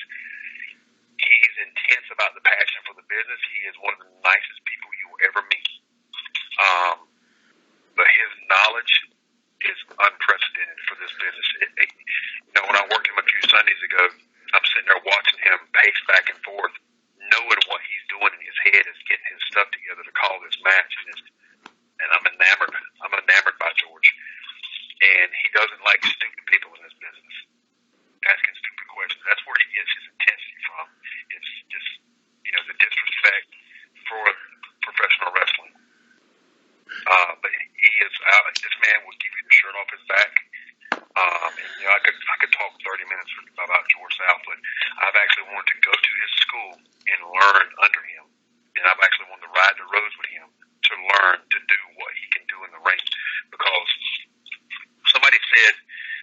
He's intense about the passion for the business. He is one of the nicest people you will ever meet. But his knowledge is unprecedented for this business. When I worked him a few Sundays ago, I'm sitting there watching him pace back and forth, knowing what he's doing in his head is getting his stuff together to call this match. And I'm enamored. I'm enamored by George. And he doesn't like stupid people in this business, asking stupid questions. That's where he gets his intensity from. It's just, the disrespect for professional wrestling. But he is, this man will give you the shirt off his back. I could talk 30 minutes about George South, but I've actually wanted to go to his school and learn under him. And I've actually wanted to ride the roads with him to learn to do what he can do in the ring. Because somebody said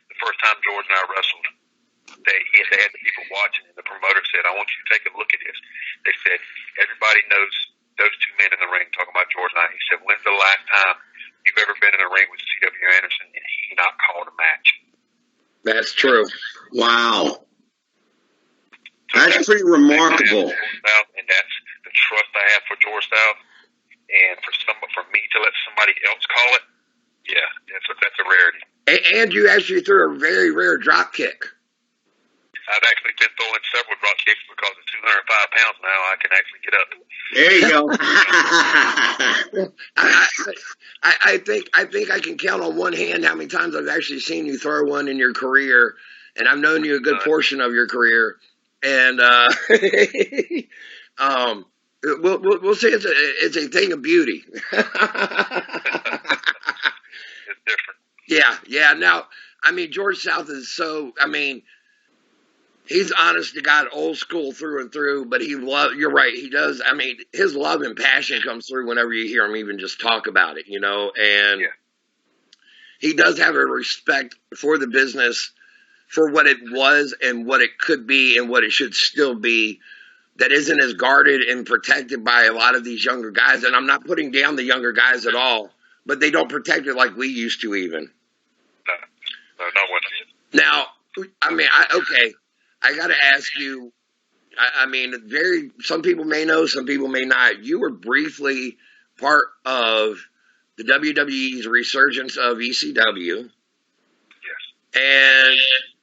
the first time George and I wrestled, they had the people watching, and the promoter said, "I want you to take a look at this." They said, "Everybody knows those two men in the ring," talking about George and I. He said, "When's the last time you've ever been in a ring with C.W. Anderson and he not called a match?" That's true. Wow. That's pretty remarkable. And that's the trust I have for George South. And for me to let somebody else call it, that's a rarity. And you actually threw a very rare drop kick. I've actually been throwing several drop kicks because at 205 pounds now, I can actually get up. There you go. I think I can count on one hand how many times I've actually seen you throw one in your career, and I've known you a good portion of your career. And We'll say it's a thing of beauty. It's different. Yeah. Now, I mean, George South is so. I mean, he's honest to God, old school through and through. But you're right. He does. I mean, his love and passion comes through whenever you hear him even just talk about it. And he does have a respect for the business, for what it was and what it could be and what it should still be, that isn't as guarded and protected by a lot of these younger guys. And I'm not putting down the younger guys at all, but they don't protect it like we used to even. No, not with you. Now, I mean, I got to ask you, I mean, some people may know, some people may not. You were briefly part of the WWE's resurgence of ECW. Yes. And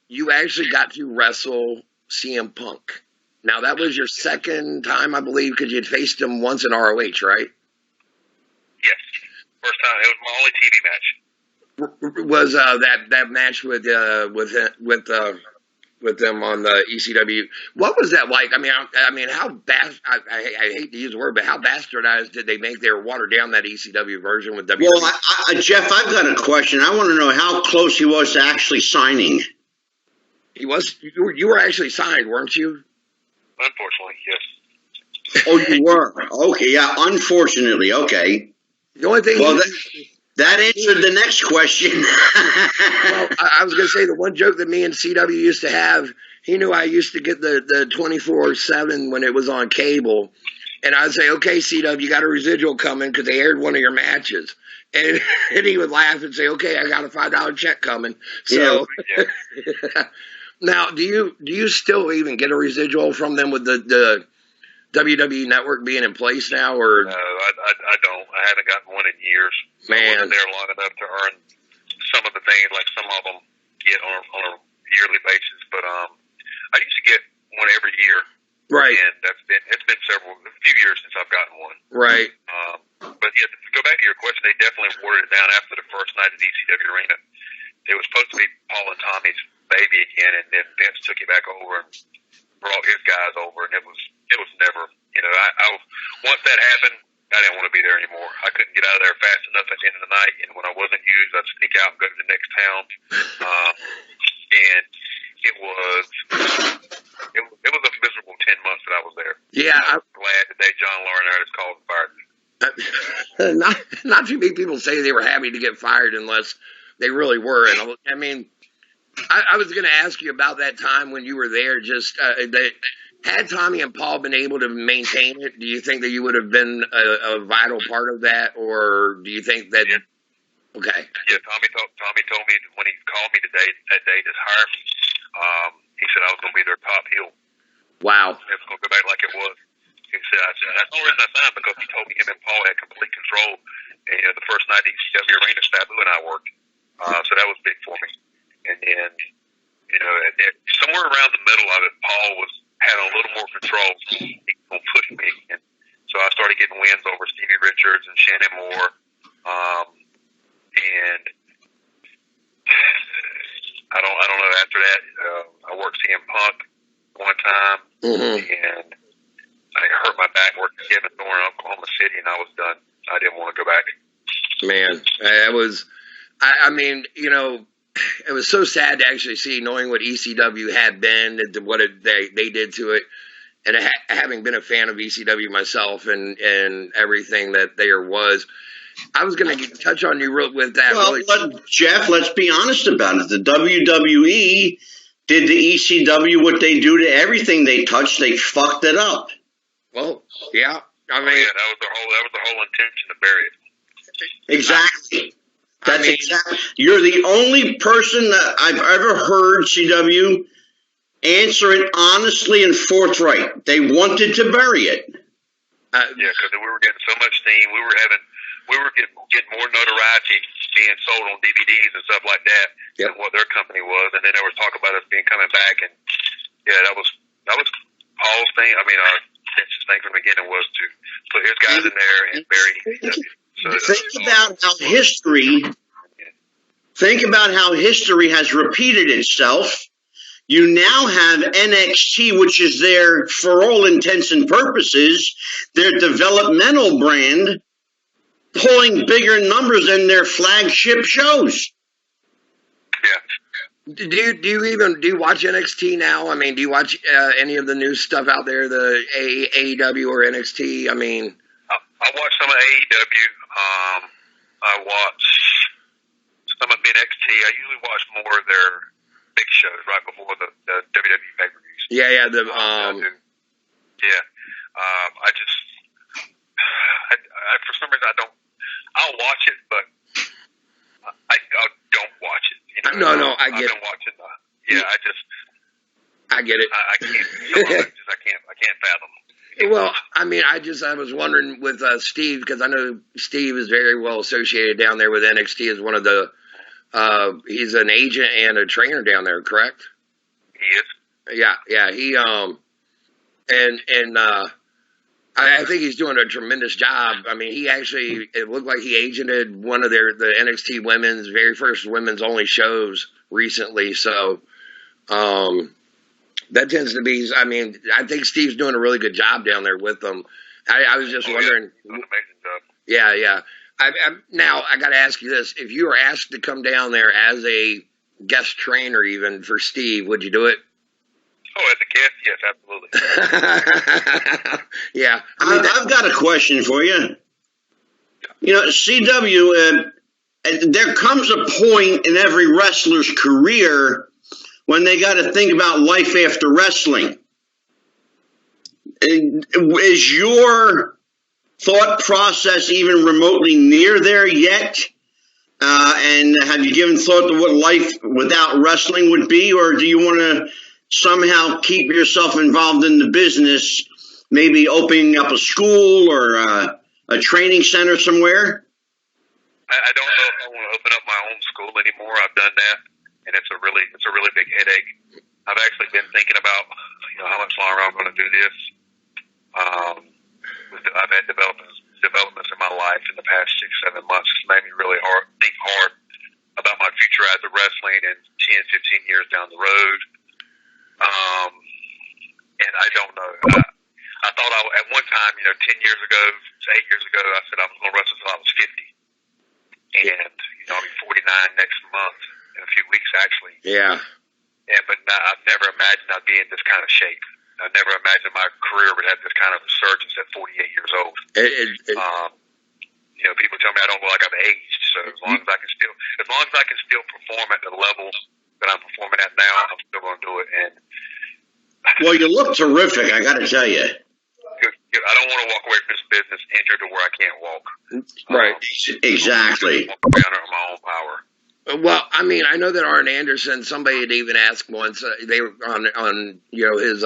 you actually got to wrestle CM Punk. Now, that was your second time, I believe, because you'd faced him once in ROH, right? Yes. First time. It was my only TV match. Was that match with them on the ECW? What was that like? I mean, how I hate to use the word, but how bastardized did they make their water down that ECW version with WWE? Well, Jeff, I've got a question. I want to know how close he was to actually signing. He was. You were actually signed, weren't you? Unfortunately, yes. Oh, you were? Okay, yeah, unfortunately, okay. The only thing... Well, that answered the next question. Well, I was going to say, the one joke that me and CW used to have, he knew I used to get the 24/7 when it was on cable. And I'd say, okay, CW, you got a residual coming because they aired one of your matches. And he would laugh and say, okay, I got a $5 check coming. So... Yeah. Now, do you still even get a residual from them with the WWE Network being in place now, or? No, I don't. I haven't gotten one in years. Man, I wasn't there long enough to earn some of the things like some of them get on a yearly basis. But I used to get one every year. Right. And it's been a few years since I've gotten one. Right. But yeah, to go back to your question, they definitely watered it down after the first night at the ECW Arena. It was supposed to be Paul and Tommy's baby again, and then Vince took it back over and brought his guys over, and it was never, I once that happened, I didn't want to be there anymore. I couldn't get out of there fast enough at the end of the night, and when I wasn't used, I'd sneak out and go to the next town. And it was a miserable 10 months that I was there. Yeah, I'm glad today John Laurinaitis has called and fired me. Not too many people say they were happy to get fired unless they really were. And I mean, I was going to ask you about that time when you were there. Just had Tommy and Paul been able to maintain it, do you think that you would have been a vital part of that, or do you think that? Yeah. Okay. Yeah, Tommy told me when he called me that day to hire me. He said I was going to be their top heel. Wow. It was going to go back like it was. He said, that's the only reason I signed, because he told me him and Paul had complete control. And the first night at ECW Arena, Sabu and I worked. So that was big for me. And then, somewhere around the middle of it, Paul had a little more control. He was push me again. So I started getting wins over Stevie Richards and Shannon Moore. And I don't know. After that, I worked CM Punk one time, and I hurt my back working Kevin Thorne in Oklahoma City, and I was done. I didn't want to go back. Man, it was. I mean, it was so sad to actually see, knowing what ECW had been, what they did to it, and having been a fan of ECW myself and everything that there was. I was going to touch on you with that. Well, Jeff, let's be honest about it. The WWE did the ECW what they do to everything they touch. They fucked it up. Well, yeah. I mean, that was the whole intention to bury it. Exactly. Exactly. You're the only person that I've ever heard CW answer it honestly and forthright. They wanted to bury it. Yeah, because we were getting so much steam. We were getting more notoriety being sold on DVDs and stuff like that than what their company was. And then there was talk about us coming back, and yeah, that was Paul's thing. I mean, Vince's thing from the beginning was to put his guys in there and bury ECW. So think about how history has repeated itself. You now have NXT, which is their, for all intents and purposes, their developmental brand, pulling bigger numbers than their flagship shows. Yeah. Do you watch NXT now? I mean, do you watch any of the new stuff out there, the AEW or NXT? I mean, I watch some of AEW. I watch some of NXT. I usually watch more of their big shows right before the WWE pay-per-views. Yeah. I for some reason I'll watch it, but I don't watch it. You know? No, I get it. I've been watching I get it. I can't fathom. Well, I mean, I was wondering with Steve, because I know Steve is very well associated down there with NXT as one of the, he's an agent and a trainer down there, correct? He is. Yeah. He, I think he's doing a tremendous job. I mean, it looked like he agented one of the NXT women's very first women's only shows recently. So, that tends to be, I mean, I think Steve's doing a really good job down there with them. I was just wondering. Yeah. An amazing job. Yeah. Now, I got to ask you this. If you were asked to come down there as a guest trainer even for Steve, would you do it? Oh, as a guest, yes, absolutely. Yeah. I mean, I've got a question for you. You know, CW, there comes a point in every wrestler's career when they got to think about life after wrestling. Is your thought process even remotely near there yet? And have you given thought to what life without wrestling would be? Or do you want to somehow keep yourself involved in the business, maybe opening up a school or a training center somewhere? I don't know if I want to open up my own school anymore. I've done that, and it's a really big headache. I've actually been thinking about how much longer I'm going to do this. I've had developments in my life in the past 6-7 months. It's made me really think hard about my future as a wrestling and 10-15 years down the road. And I don't know. I thought at one time, 10 years ago, 8 years ago, I said I was going to wrestle until I was 50. And, I'll be 49 next month, in a few weeks, actually. Yeah. But I've never imagined I'd be in this kind of shape. I never imagined my career would have this kind of resurgence at 48 years old. People tell me I don't look like I've aged. So as long as I can still perform at the level that I'm performing at now, I'm still going to do it. And well, you look terrific, I got to tell you. I don't want to walk away from this business injured to where I can't walk. Right. Exactly. Under my own power. Well, I mean, I know that Arn Anderson, somebody had even asked once, they were on his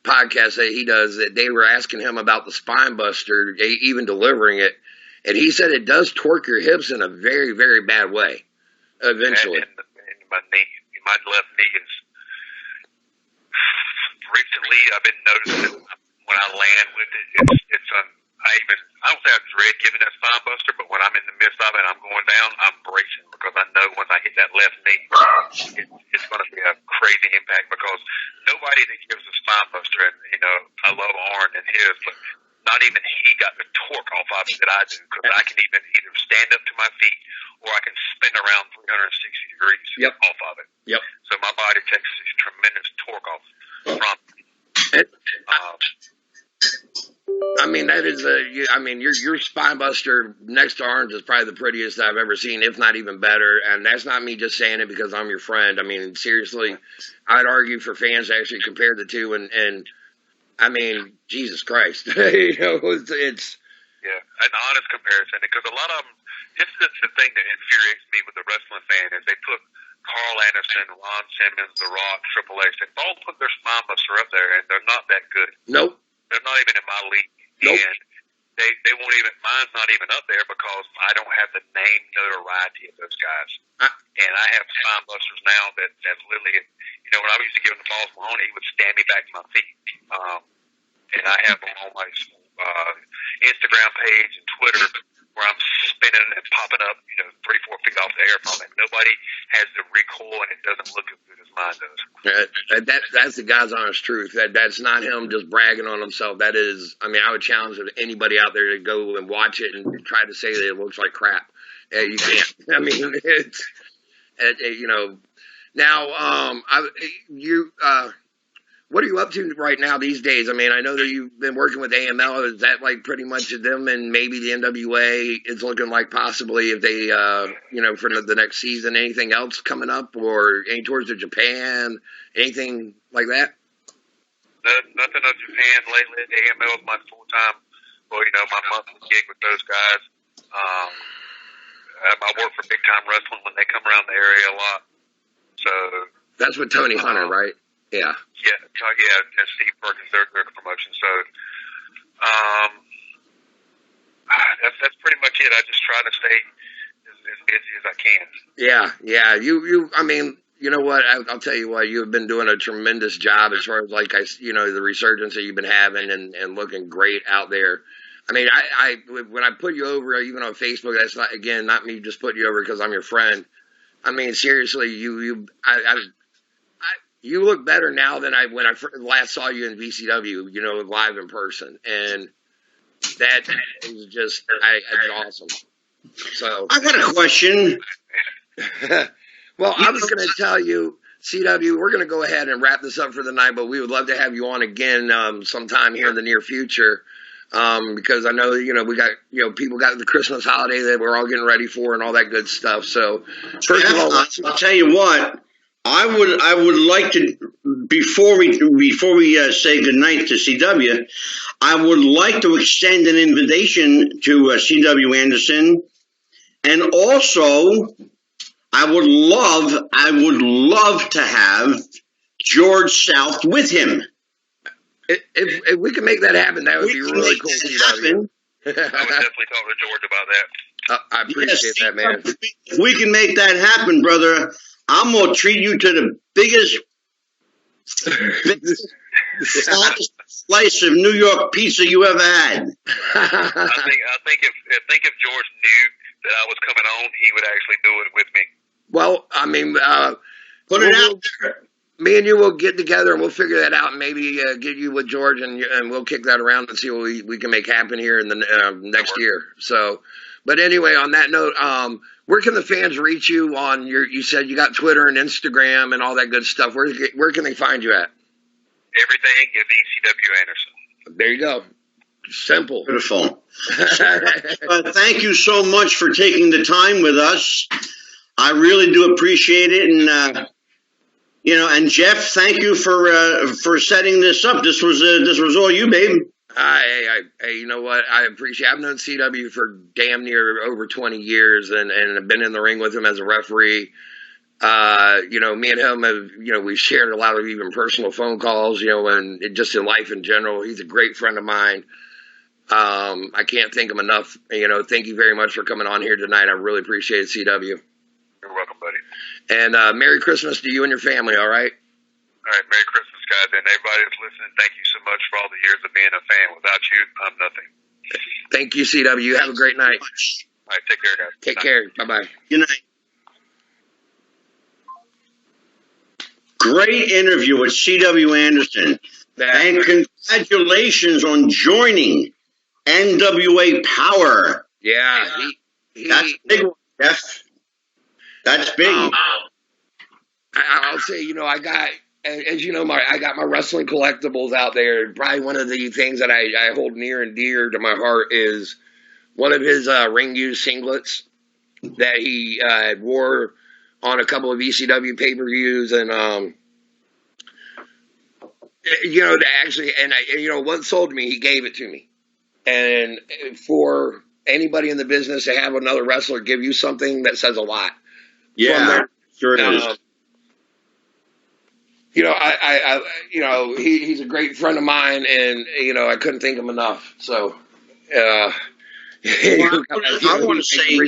podcast that he does, that they were asking him about the spinebuster, even delivering it, and he said it does torque your hips in a very, very bad way, eventually. And my left knee is, recently I've been noticing when I land with it, I don't say I dread giving that spinebuster, but when I'm in the midst of it and I'm going down, I'm bracing because I know once I hit that left knee, it's going to be a crazy impact because nobody that gives a spinebuster, and I love Arn and his, but not even he got the torque off of it that I do because I can even either stand up to my feet or I can spin around 360 degrees off of it. Yep. So my body takes this tremendous torque off from it. I mean, that is your spinebuster next to Arn's is probably the prettiest I've ever seen, if not even better. And that's not me just saying it because I'm your friend. I mean, seriously, I'd argue for fans to actually compare the two. And I mean, Jesus Christ, it's an honest comparison because a lot of them. This is the thing that infuriates me with the wrestling fan is they put Carl Anderson, Ron Simmons, The Rock, Triple H. They all put their spinebuster up there, and they're not that good. Nope. They're not even in my league. Nope. And they won't even, mine's not even up there because I don't have the name notoriety of those guys. And I have spinebusters now that literally, when I used to give him the balls to Mahoney, he would stand me back to my feet. And I have them on my Instagram page and Twitter where I'm spinning and popping up, 3-4 feet off the air from it. Nobody has the recoil and it doesn't look as good as mine does. That's the God's honest truth. That's not him just bragging on himself. That is, I mean, I would challenge anybody out there to go and watch it and try to say that it looks like crap. You can't. I mean, it's you know. Now, what are you up to right now these days? I mean, I know that you've been working with AML. Is that like pretty much them and maybe the NWA is looking like possibly if they, for the next season, anything else coming up or any tours to Japan, anything like that? Nothing of Japan lately. AML is my full-time, my monthly gig with those guys. I work for Big Time Wrestling when they come around the area a lot. So that's with Tony Hunter, right? Yeah. Yeah, and Steve Perkins, their promotion. So, that's pretty much it. I just try to stay as busy as I can. Yeah. I mean, you know what? I'll tell you what. You've been doing a tremendous job as far as the resurgence that you've been having and looking great out there. I mean, I when I put you over, even on Facebook, that's not me just putting you over because I'm your friend. I mean, seriously, you look better now than when I last saw you in VCW, live in person. And that is just, it's awesome. So I got a question. Well, I was going to tell you, CW, we're going to go ahead and wrap this up for the night, but we would love to have you on again sometime here in the near future. Because I know, we got, people got the Christmas holiday that we're all getting ready for and all that good stuff. So first of all, I'll tell you what. I would like to, before we say goodnight to CW, I would like to extend an invitation to CW Anderson, and also I would love to have George South with him. If we can make that happen, that would be really cool. I would definitely talk to George about that. I appreciate that, man. If we can make that happen, brother, I'm going to treat you to the biggest slice of New York pizza you ever had. I think if George knew that I was coming on, he would actually do it with me. Well, I mean, put it out there. Me and you will get together and we'll figure that out and maybe get you with George and we'll kick that around and see what we can make happen here in the next year. So, but anyway, on that note, where can the fans reach you on you said you got Twitter and Instagram and all that good stuff. Where can they find you at? Everything is ECW Anderson. There you go. Simple. Beautiful. Thank you so much for taking the time with us. I really do appreciate it. And, and Jeff, thank you for setting this up. This was all you, babe. Hey, you know what? I appreciate it. I've known CW for damn near over 20 years and I've been in the ring with him as a referee. Me and him have, we've shared a lot of even personal phone calls, and just in life in general. He's a great friend of mine. I can't thank him enough. Thank you very much for coming on here tonight. I really appreciate it, CW. You're welcome, buddy. And Merry Christmas to you and your family, all right? All right, Merry Christmas, guys. And everybody that's listening, thank you so much for all the years of being a fan. Without you, I'm nothing. Thank you, CW. Have a great night. All right, take care, guys. Take care. Bye-bye. Good night. Great interview with CW Anderson. And congratulations on joining NWA Power. Yeah. That's a big one, Jeff. That's big. I'll say, I got, as you know, I got my wrestling collectibles out there. Probably one of the things that I hold near and dear to my heart is one of his ring used singlets that he wore on a couple of ECW pay-per-views. And, to actually, and what sold me, he gave it to me. And for anybody in the business to have another wrestler give you something, that says a lot. Yeah, sure is. He's a great friend of mine, and I couldn't thank him enough. So, I want to say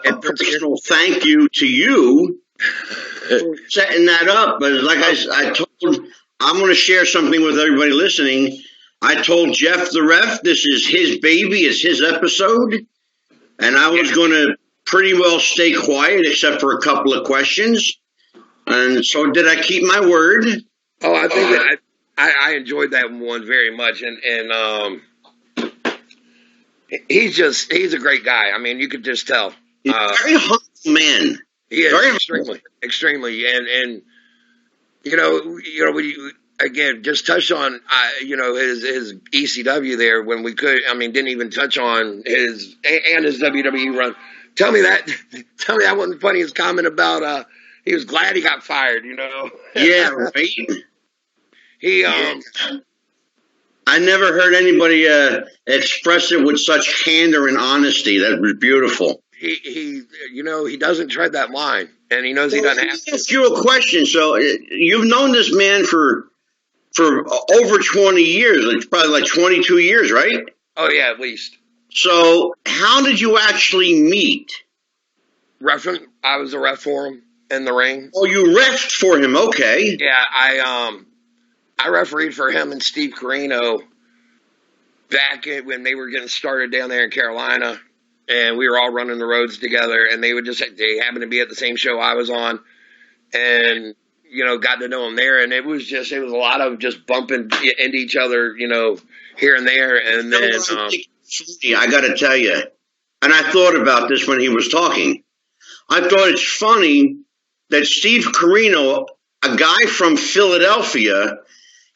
a personal thank you to you for setting that up. But like I told, I'm going to share something with everybody listening. I told Jeff the ref, this is his baby, it's his episode, and I was going to pretty well stay quiet except for a couple of questions. And so did I keep my word? Oh, I think I enjoyed that one very much, and he's a great guy. I mean, you could just tell. He's a very humble man. He is very extremely, and we again just touched on his ECW there when we could. I mean, didn't even touch on his WWE run. Tell me that wasn't the funniest comment about he was glad he got fired. Yeah, right. He I never heard anybody express it with such candor and honesty. That was beautiful. He doesn't tread that line, and he knows he doesn't have to. Ask you a question. So you've known this man for over 20 years. It's probably like 22 years, right? Oh yeah, at least. So how did you actually meet? Reference. I was a ref for him in the ring. Oh, you refed for him. Okay. Yeah, I refereed for him and Steve Carino back when they were getting started down there in Carolina, and we were all running the roads together, and they happened to be at the same show I was on, and got to know them there, and it was a lot of just bumping into each other, here and there, and then I got to tell you, and I thought about this when he was talking. I thought it's funny that Steve Carino, a guy from Philadelphia,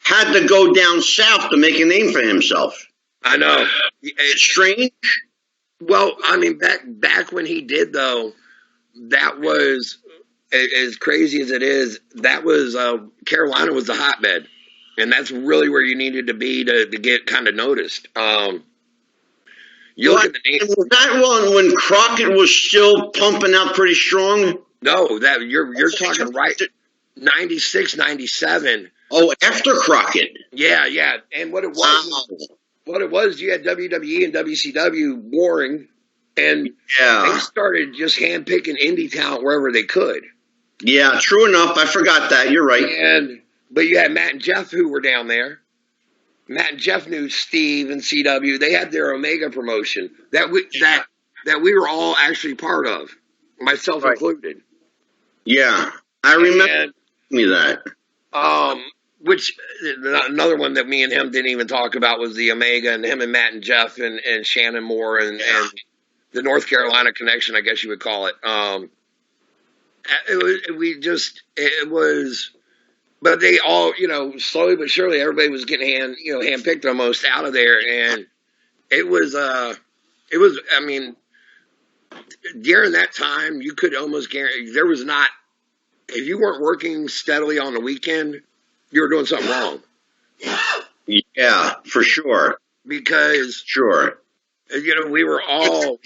had to go down south to make a name for himself. I know. It's strange. Well, I mean, back when he did, though, that was, as crazy as it is, that was, Carolina was the hotbed. And that's really where you needed to be to get kind of noticed. You look at the name. Was that one when Crockett was still pumping out pretty strong? No, you're talking right. 96, 97. Oh, after Crockett. Yeah. And what it was, you had WWE and WCW warring, and they started just handpicking indie talent wherever they could. Yeah, true enough. I forgot that. You're right. But you had Matt and Jeff who were down there. Matt and Jeff knew Steve and CW. They had their Omega promotion that we were all actually part of, myself included. Yeah, I remember that. Which another one that me and him didn't even talk about was the Omega, and him and Matt and Jeff and Shannon Moore and the North Carolina connection, I guess you would call it. But they all, slowly but surely, everybody was getting handpicked almost out of there, and it was. I mean, during that time, you could almost guarantee there was not. If you weren't working steadily on the weekend, you were doing something wrong. Yeah, for sure. Because we were all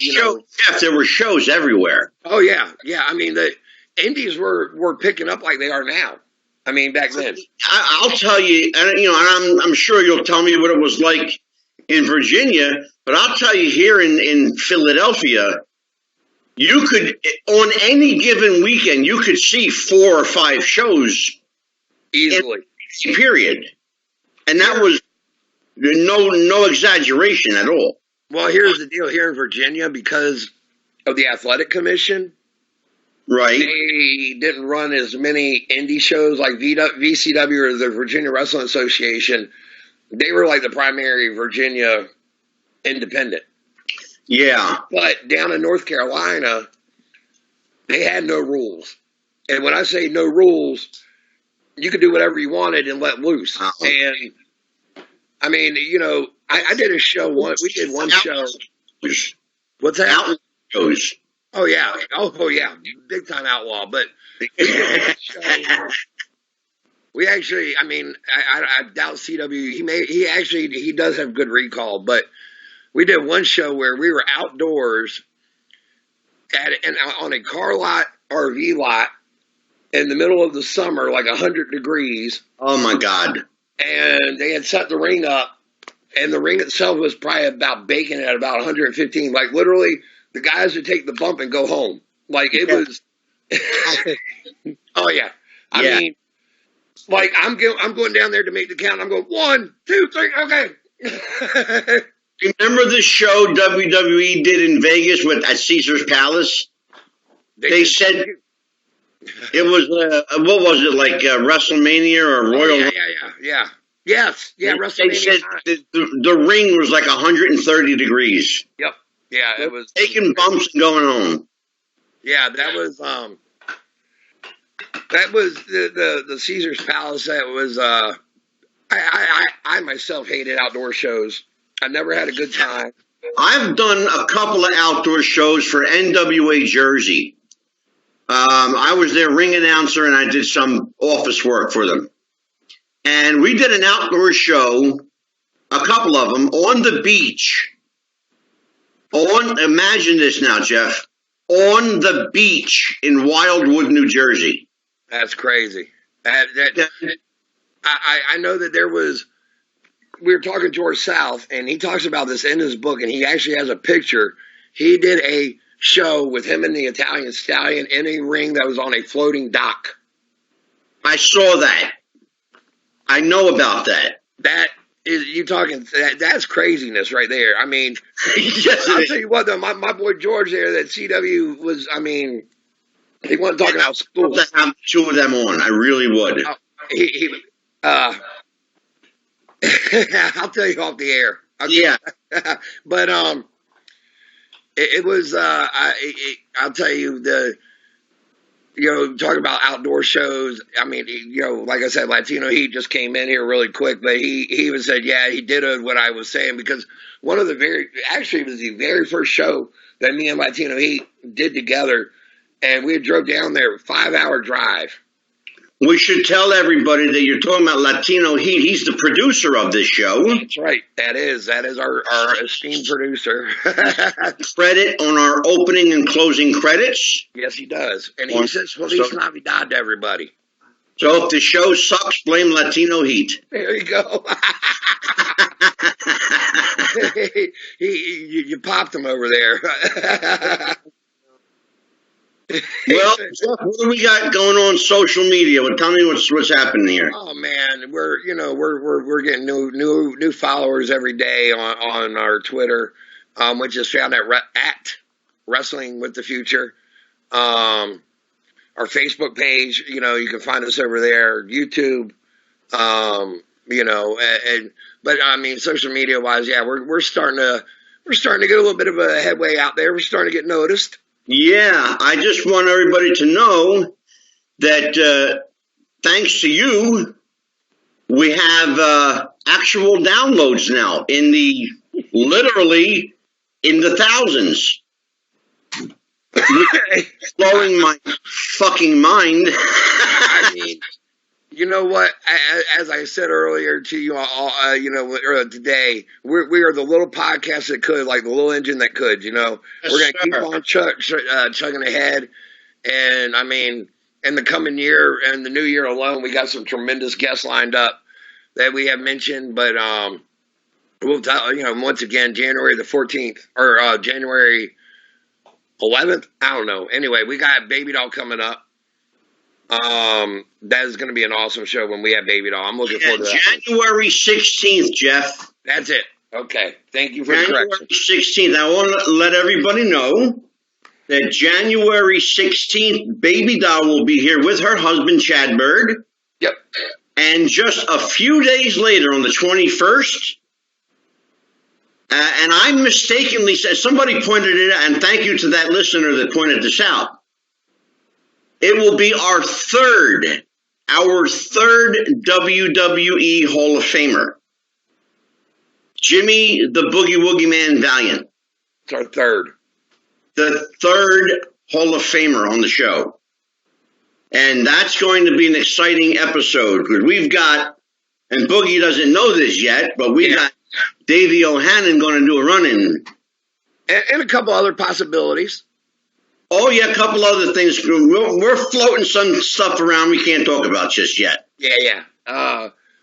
there were shows everywhere. Oh yeah. I mean, the indies were picking up like they are now. I mean, back then. I'll tell you, and I'm sure you'll tell me what it was like in Virginia, but I'll tell you here in Philadelphia, you could, on any given weekend, you could see 4 or 5 shows easily. Period. And that was no exaggeration at all. Well, here's the deal here in Virginia, because of the athletic commission. Right. They didn't run as many indie shows like VCW or the Virginia Wrestling Association. They were like the primary Virginia independent. Yeah. But down in North Carolina, they had no rules. And when I say no rules, you could do whatever you wanted and let loose. And I mean, I did a show once. We did one show. What's that? Outlaw shows. Oh yeah, big time outlaw. But we actually, I mean, I doubt CW. He does have good recall. But we did one show where we were outdoors on a car lot, RV lot, in the middle of the summer, like 100 degrees. Oh my God! And they had set the ring up, and the ring itself was probably about baking at about 115. Like literally. The guys would take the bump and go home. Like it was. Oh yeah. I mean, like I'm going down there to make the count. I'm going 1, 2, 3. Okay. Remember the show WWE did in Vegas at Caesar's Palace? They said It was, what was it, like WrestleMania or Royal? Yeah. Yes, WrestleMania. They said the ring was like 130 degrees. Yep. Yeah, it was taking bumps and going on. Yeah, that was the Caesar's Palace. That was I myself hated outdoor shows. I never had a good time. I've done a couple of outdoor shows for NWA Jersey. I was their ring announcer and I did some office work for them. And we did an outdoor show, a couple of them, on the beach. Imagine this now, Jeff. On the beach in Wildwood, New Jersey. That's crazy. I know that there was, we were talking to George South, and he talks about this in his book, and he actually has a picture. He did a show with him and the Italian Stallion in a ring that was on a floating dock. I saw that. I know about that. That is, you talking, that's craziness right there. I mean, yes, I'll tell you what, though, my boy George there, that CW was, I mean, he wasn't talking about school. I'd love to have two of them on. I really would. I'll tell you off the air. Yeah. But, it was, I'll tell you, talking about outdoor shows. I mean, like I said, Latino Heat just came in here really quick, but he was said, yeah, he did what I was saying, because one of it was the very first show that me and Latino Heat did together, and we drove down there, 5-hour drive. We should tell everybody that you're talking about Latino Heat. He's the producer of this show. That's right. That is our esteemed producer. Credit on our opening and closing credits. Yes, he does. And he says, Feliz Navidad to everybody. So if the show sucks, blame Latino Heat. There you go. You popped him over there. Well, Jeff, what do we got going on social media? Well, tell me what's happening here. Oh man, we're getting new followers every day on our Twitter, which is found at Wrestling with the Future. Our Facebook page, you can find us over there. YouTube, but I mean, social media wise, yeah, we're starting to get a little bit of a headway out there. We're starting to get noticed. Yeah, I just want everybody to know that thanks to you, we have actual downloads now literally in the thousands. Blowing my fucking mind. I mean, you know what? As I said earlier to you all, today, we are the little podcast that could, like the little engine that could. We're going to keep on chugging ahead. And I mean, in the coming year and the new year alone, we got some tremendous guests lined up that we have mentioned. But we'll tell once again, January the 14th or January 11th. I don't know. Anyway, we got Baby Doll coming up. That is going to be an awesome show when we have Baby Doll. I'm looking forward to that. January 16th, Jeff. That's it. Okay. Thank you for the correction. January 16th. I want to let everybody know that January 16th, Baby Doll will be here with her husband, Chad Bird. Yep. And just a few days later, on the 21st, and I mistakenly said, somebody pointed it out, and thank you to that listener that pointed this out. It will be our third WWE Hall of Famer. Jimmy the Boogie Woogie Man Valiant. It's our third. The third Hall of Famer on the show. And that's going to be an exciting episode because we've got, and Boogie doesn't know this yet, but we got Davey O'Hannon going to do a run-in. And a couple other possibilities. Oh, yeah, a couple other things. We're floating some stuff around we can't talk about just yet. Yeah.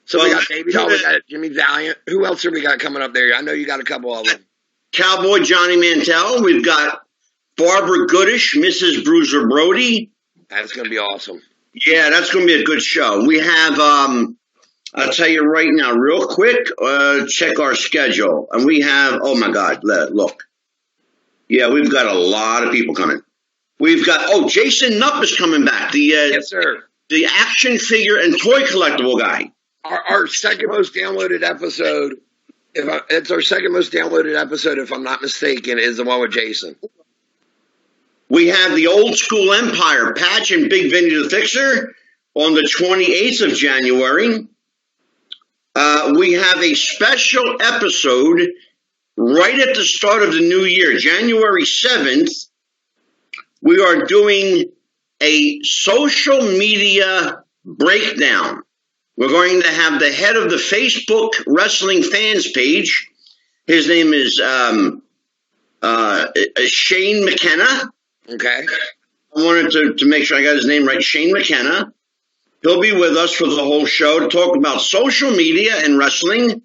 So we got Baby Doll, we got Jimmy Valiant. Who else have we got coming up there? I know you got a couple of them. Cowboy Johnny Mantell. We've got Barbara Goodish, Mrs. Bruiser Brody. That's going to be awesome. Yeah, that's going to be a good show. We have, I'll tell you right now, real quick, check our schedule. And we have, oh, my God, look. Yeah, we've got a lot of people coming. We've got, Jason Nupp is coming back. Yes, sir. The action figure and toy collectible guy. Our second most downloaded episode, it's our second most downloaded episode, if I'm not mistaken, is the one with Jason. We have the Old School Empire patch and Big Vinny the Fixer on the 28th of January. We have a special episode right at the start of the new year, January 7th. We are doing a social media breakdown. We're going to have the head of the Facebook Wrestling Fans page. His name is Shane McKenna. Okay. I wanted to make sure I got his name right. Shane McKenna. He'll be with us for the whole show to talk about social media and wrestling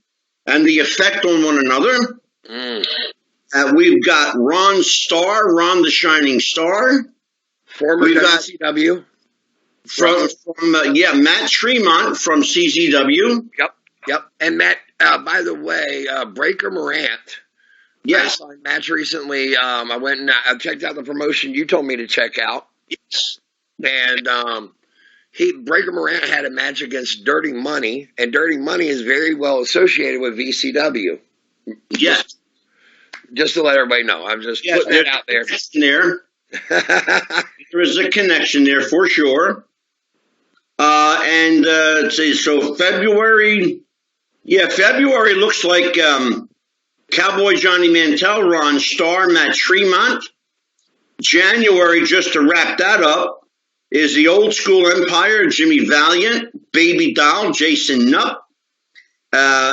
and the effect on one another. We've got Ron the Shining Star. Former WCW. From Matt Tremont from CZW. Yep. And Matt, by the way, Breaker Morant. Yes. I saw a match recently. I went and I checked out the promotion you told me to check out. Yes. And Breaker Morant had a match against Dirty Money, and Dirty Money is very well associated with VCW. Yes. Just to let everybody know. I'm just putting that out there. There is a connection there for sure. So February looks like Cowboy Johnny Mantell, Ron Starr, Matt Tremont. January, just to wrap that up, is the Old School Empire, Jimmy Valiant, Baby Doll, Jason Nupp,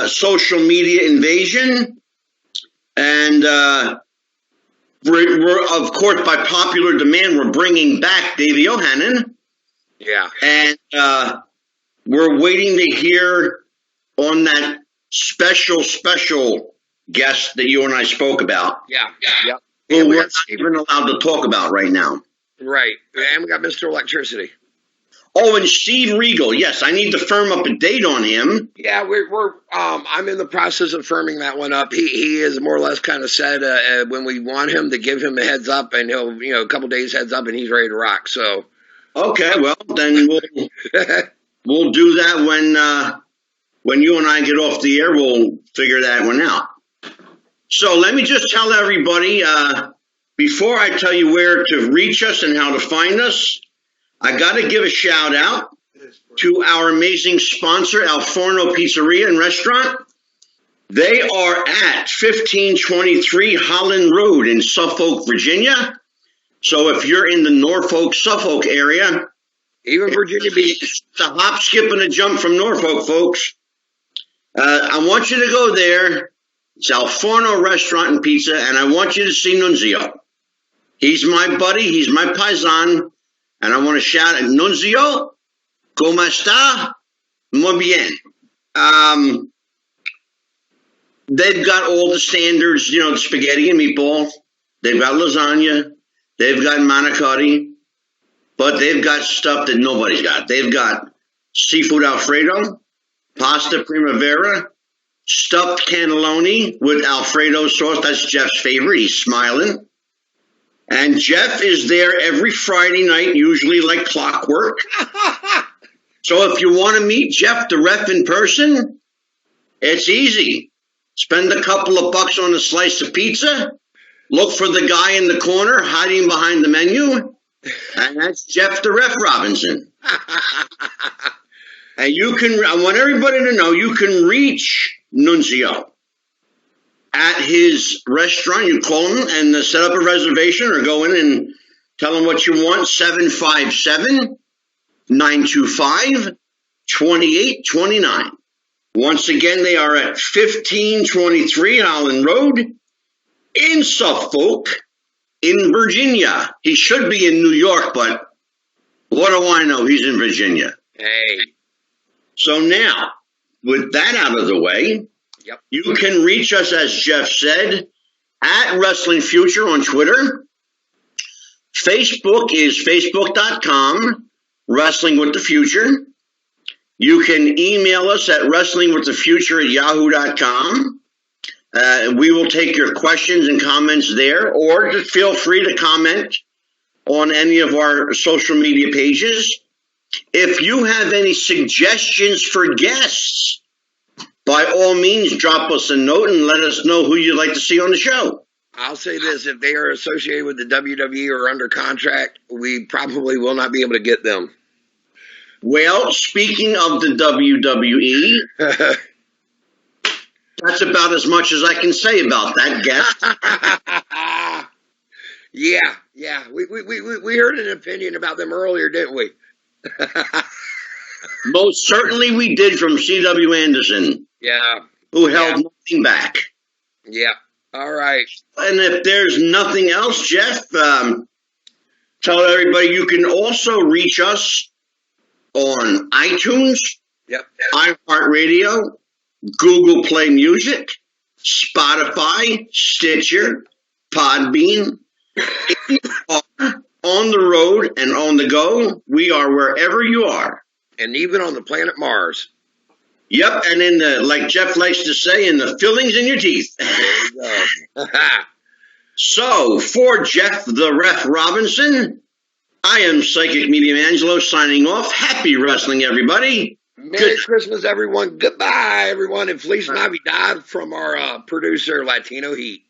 Social Media Invasion, and we're, of course, by popular demand, we're bringing back Davey O'Hannon. Yeah. And we're waiting to hear on that special guest that you and I spoke about. Yeah. Who we're not even allowed to talk about right now. Right. And we got Mr. Electricity. Oh, and Steve Regal. Yes, I need to firm up a date on him. Yeah, I'm in the process of firming that one up. He is more or less kind of said when we want him to give him a heads up, and he'll, a couple days heads up, and he's ready to rock. So. Okay, well, then we'll do that when you and I get off the air. We'll figure that one out. So let me just tell everybody, before I tell you where to reach us and how to find us, I got to give a shout out to our amazing sponsor, Al Forno Pizzeria and Restaurant. They are at 1523 Holland Road in Suffolk, Virginia. So if you're in the Norfolk, Suffolk area, even Virginia Beach, it's a hop, skip, and a jump from Norfolk, folks. I want you to go there. It's Al Forno Restaurant and Pizza, and I want you to see Nunzio. He's my buddy. He's my paisan. And I want to shout at Nunzio, ¿cómo está? Muy bien. They've got all the standards, the spaghetti and meatball. They've got lasagna. They've got manicotti. But they've got stuff that nobody's got. They've got seafood Alfredo, pasta primavera, stuffed cannelloni with Alfredo sauce. That's Jeff's favorite. He's smiling. And Jeff is there every Friday night, usually like clockwork. So if you want to meet Jeff the Ref in person, it's easy. Spend a couple of bucks on a slice of pizza. Look for the guy in the corner hiding behind the menu. And that's Jeff the Ref Robinson. And I want everybody to know you can reach Nunzio at his restaurant. You call him and set up a reservation or go in and tell him what you want. 757-925-2829. Once again, they are at 1523 Holland Road in Suffolk, in Virginia. He should be in New York, but what do I know? He's in Virginia. Hey. So now, with that out of the way, yep, you can reach us, as Jeff said, at Wrestling Future on Twitter. Facebook is facebook.com, Wrestling with the Future. You can email us at wrestlingwiththefuture@yahoo.com. We will take your questions and comments there, or just feel free to comment on any of our social media pages. If you have any suggestions for guests, by all means, drop us a note and let us know who you'd like to see on the show. I'll say this, if they are associated with the WWE or under contract, we probably will not be able to get them. Well, speaking of the WWE, that's about as much as I can say about that guest. Yeah. We heard an opinion about them earlier, didn't we? Most certainly we did, from C.W. Anderson. Yeah. Who held nothing back. Yeah. All right. And if there's nothing else, Jeff, tell everybody you can also reach us on iTunes, iHeartRadio, Google Play Music, Spotify, Stitcher, Podbean. If you are on the road and on the go, we are wherever you are. And even on the planet Mars. Yep, and in the, like Jeff likes to say, in the fillings in your teeth. There you go. So, for Jeff the Ref Robinson, I am Psychic Medium Angelo signing off. Happy wrestling, everybody. Merry Christmas, everyone. Goodbye, everyone. And Feliz Navidad from our producer, Latino Heat.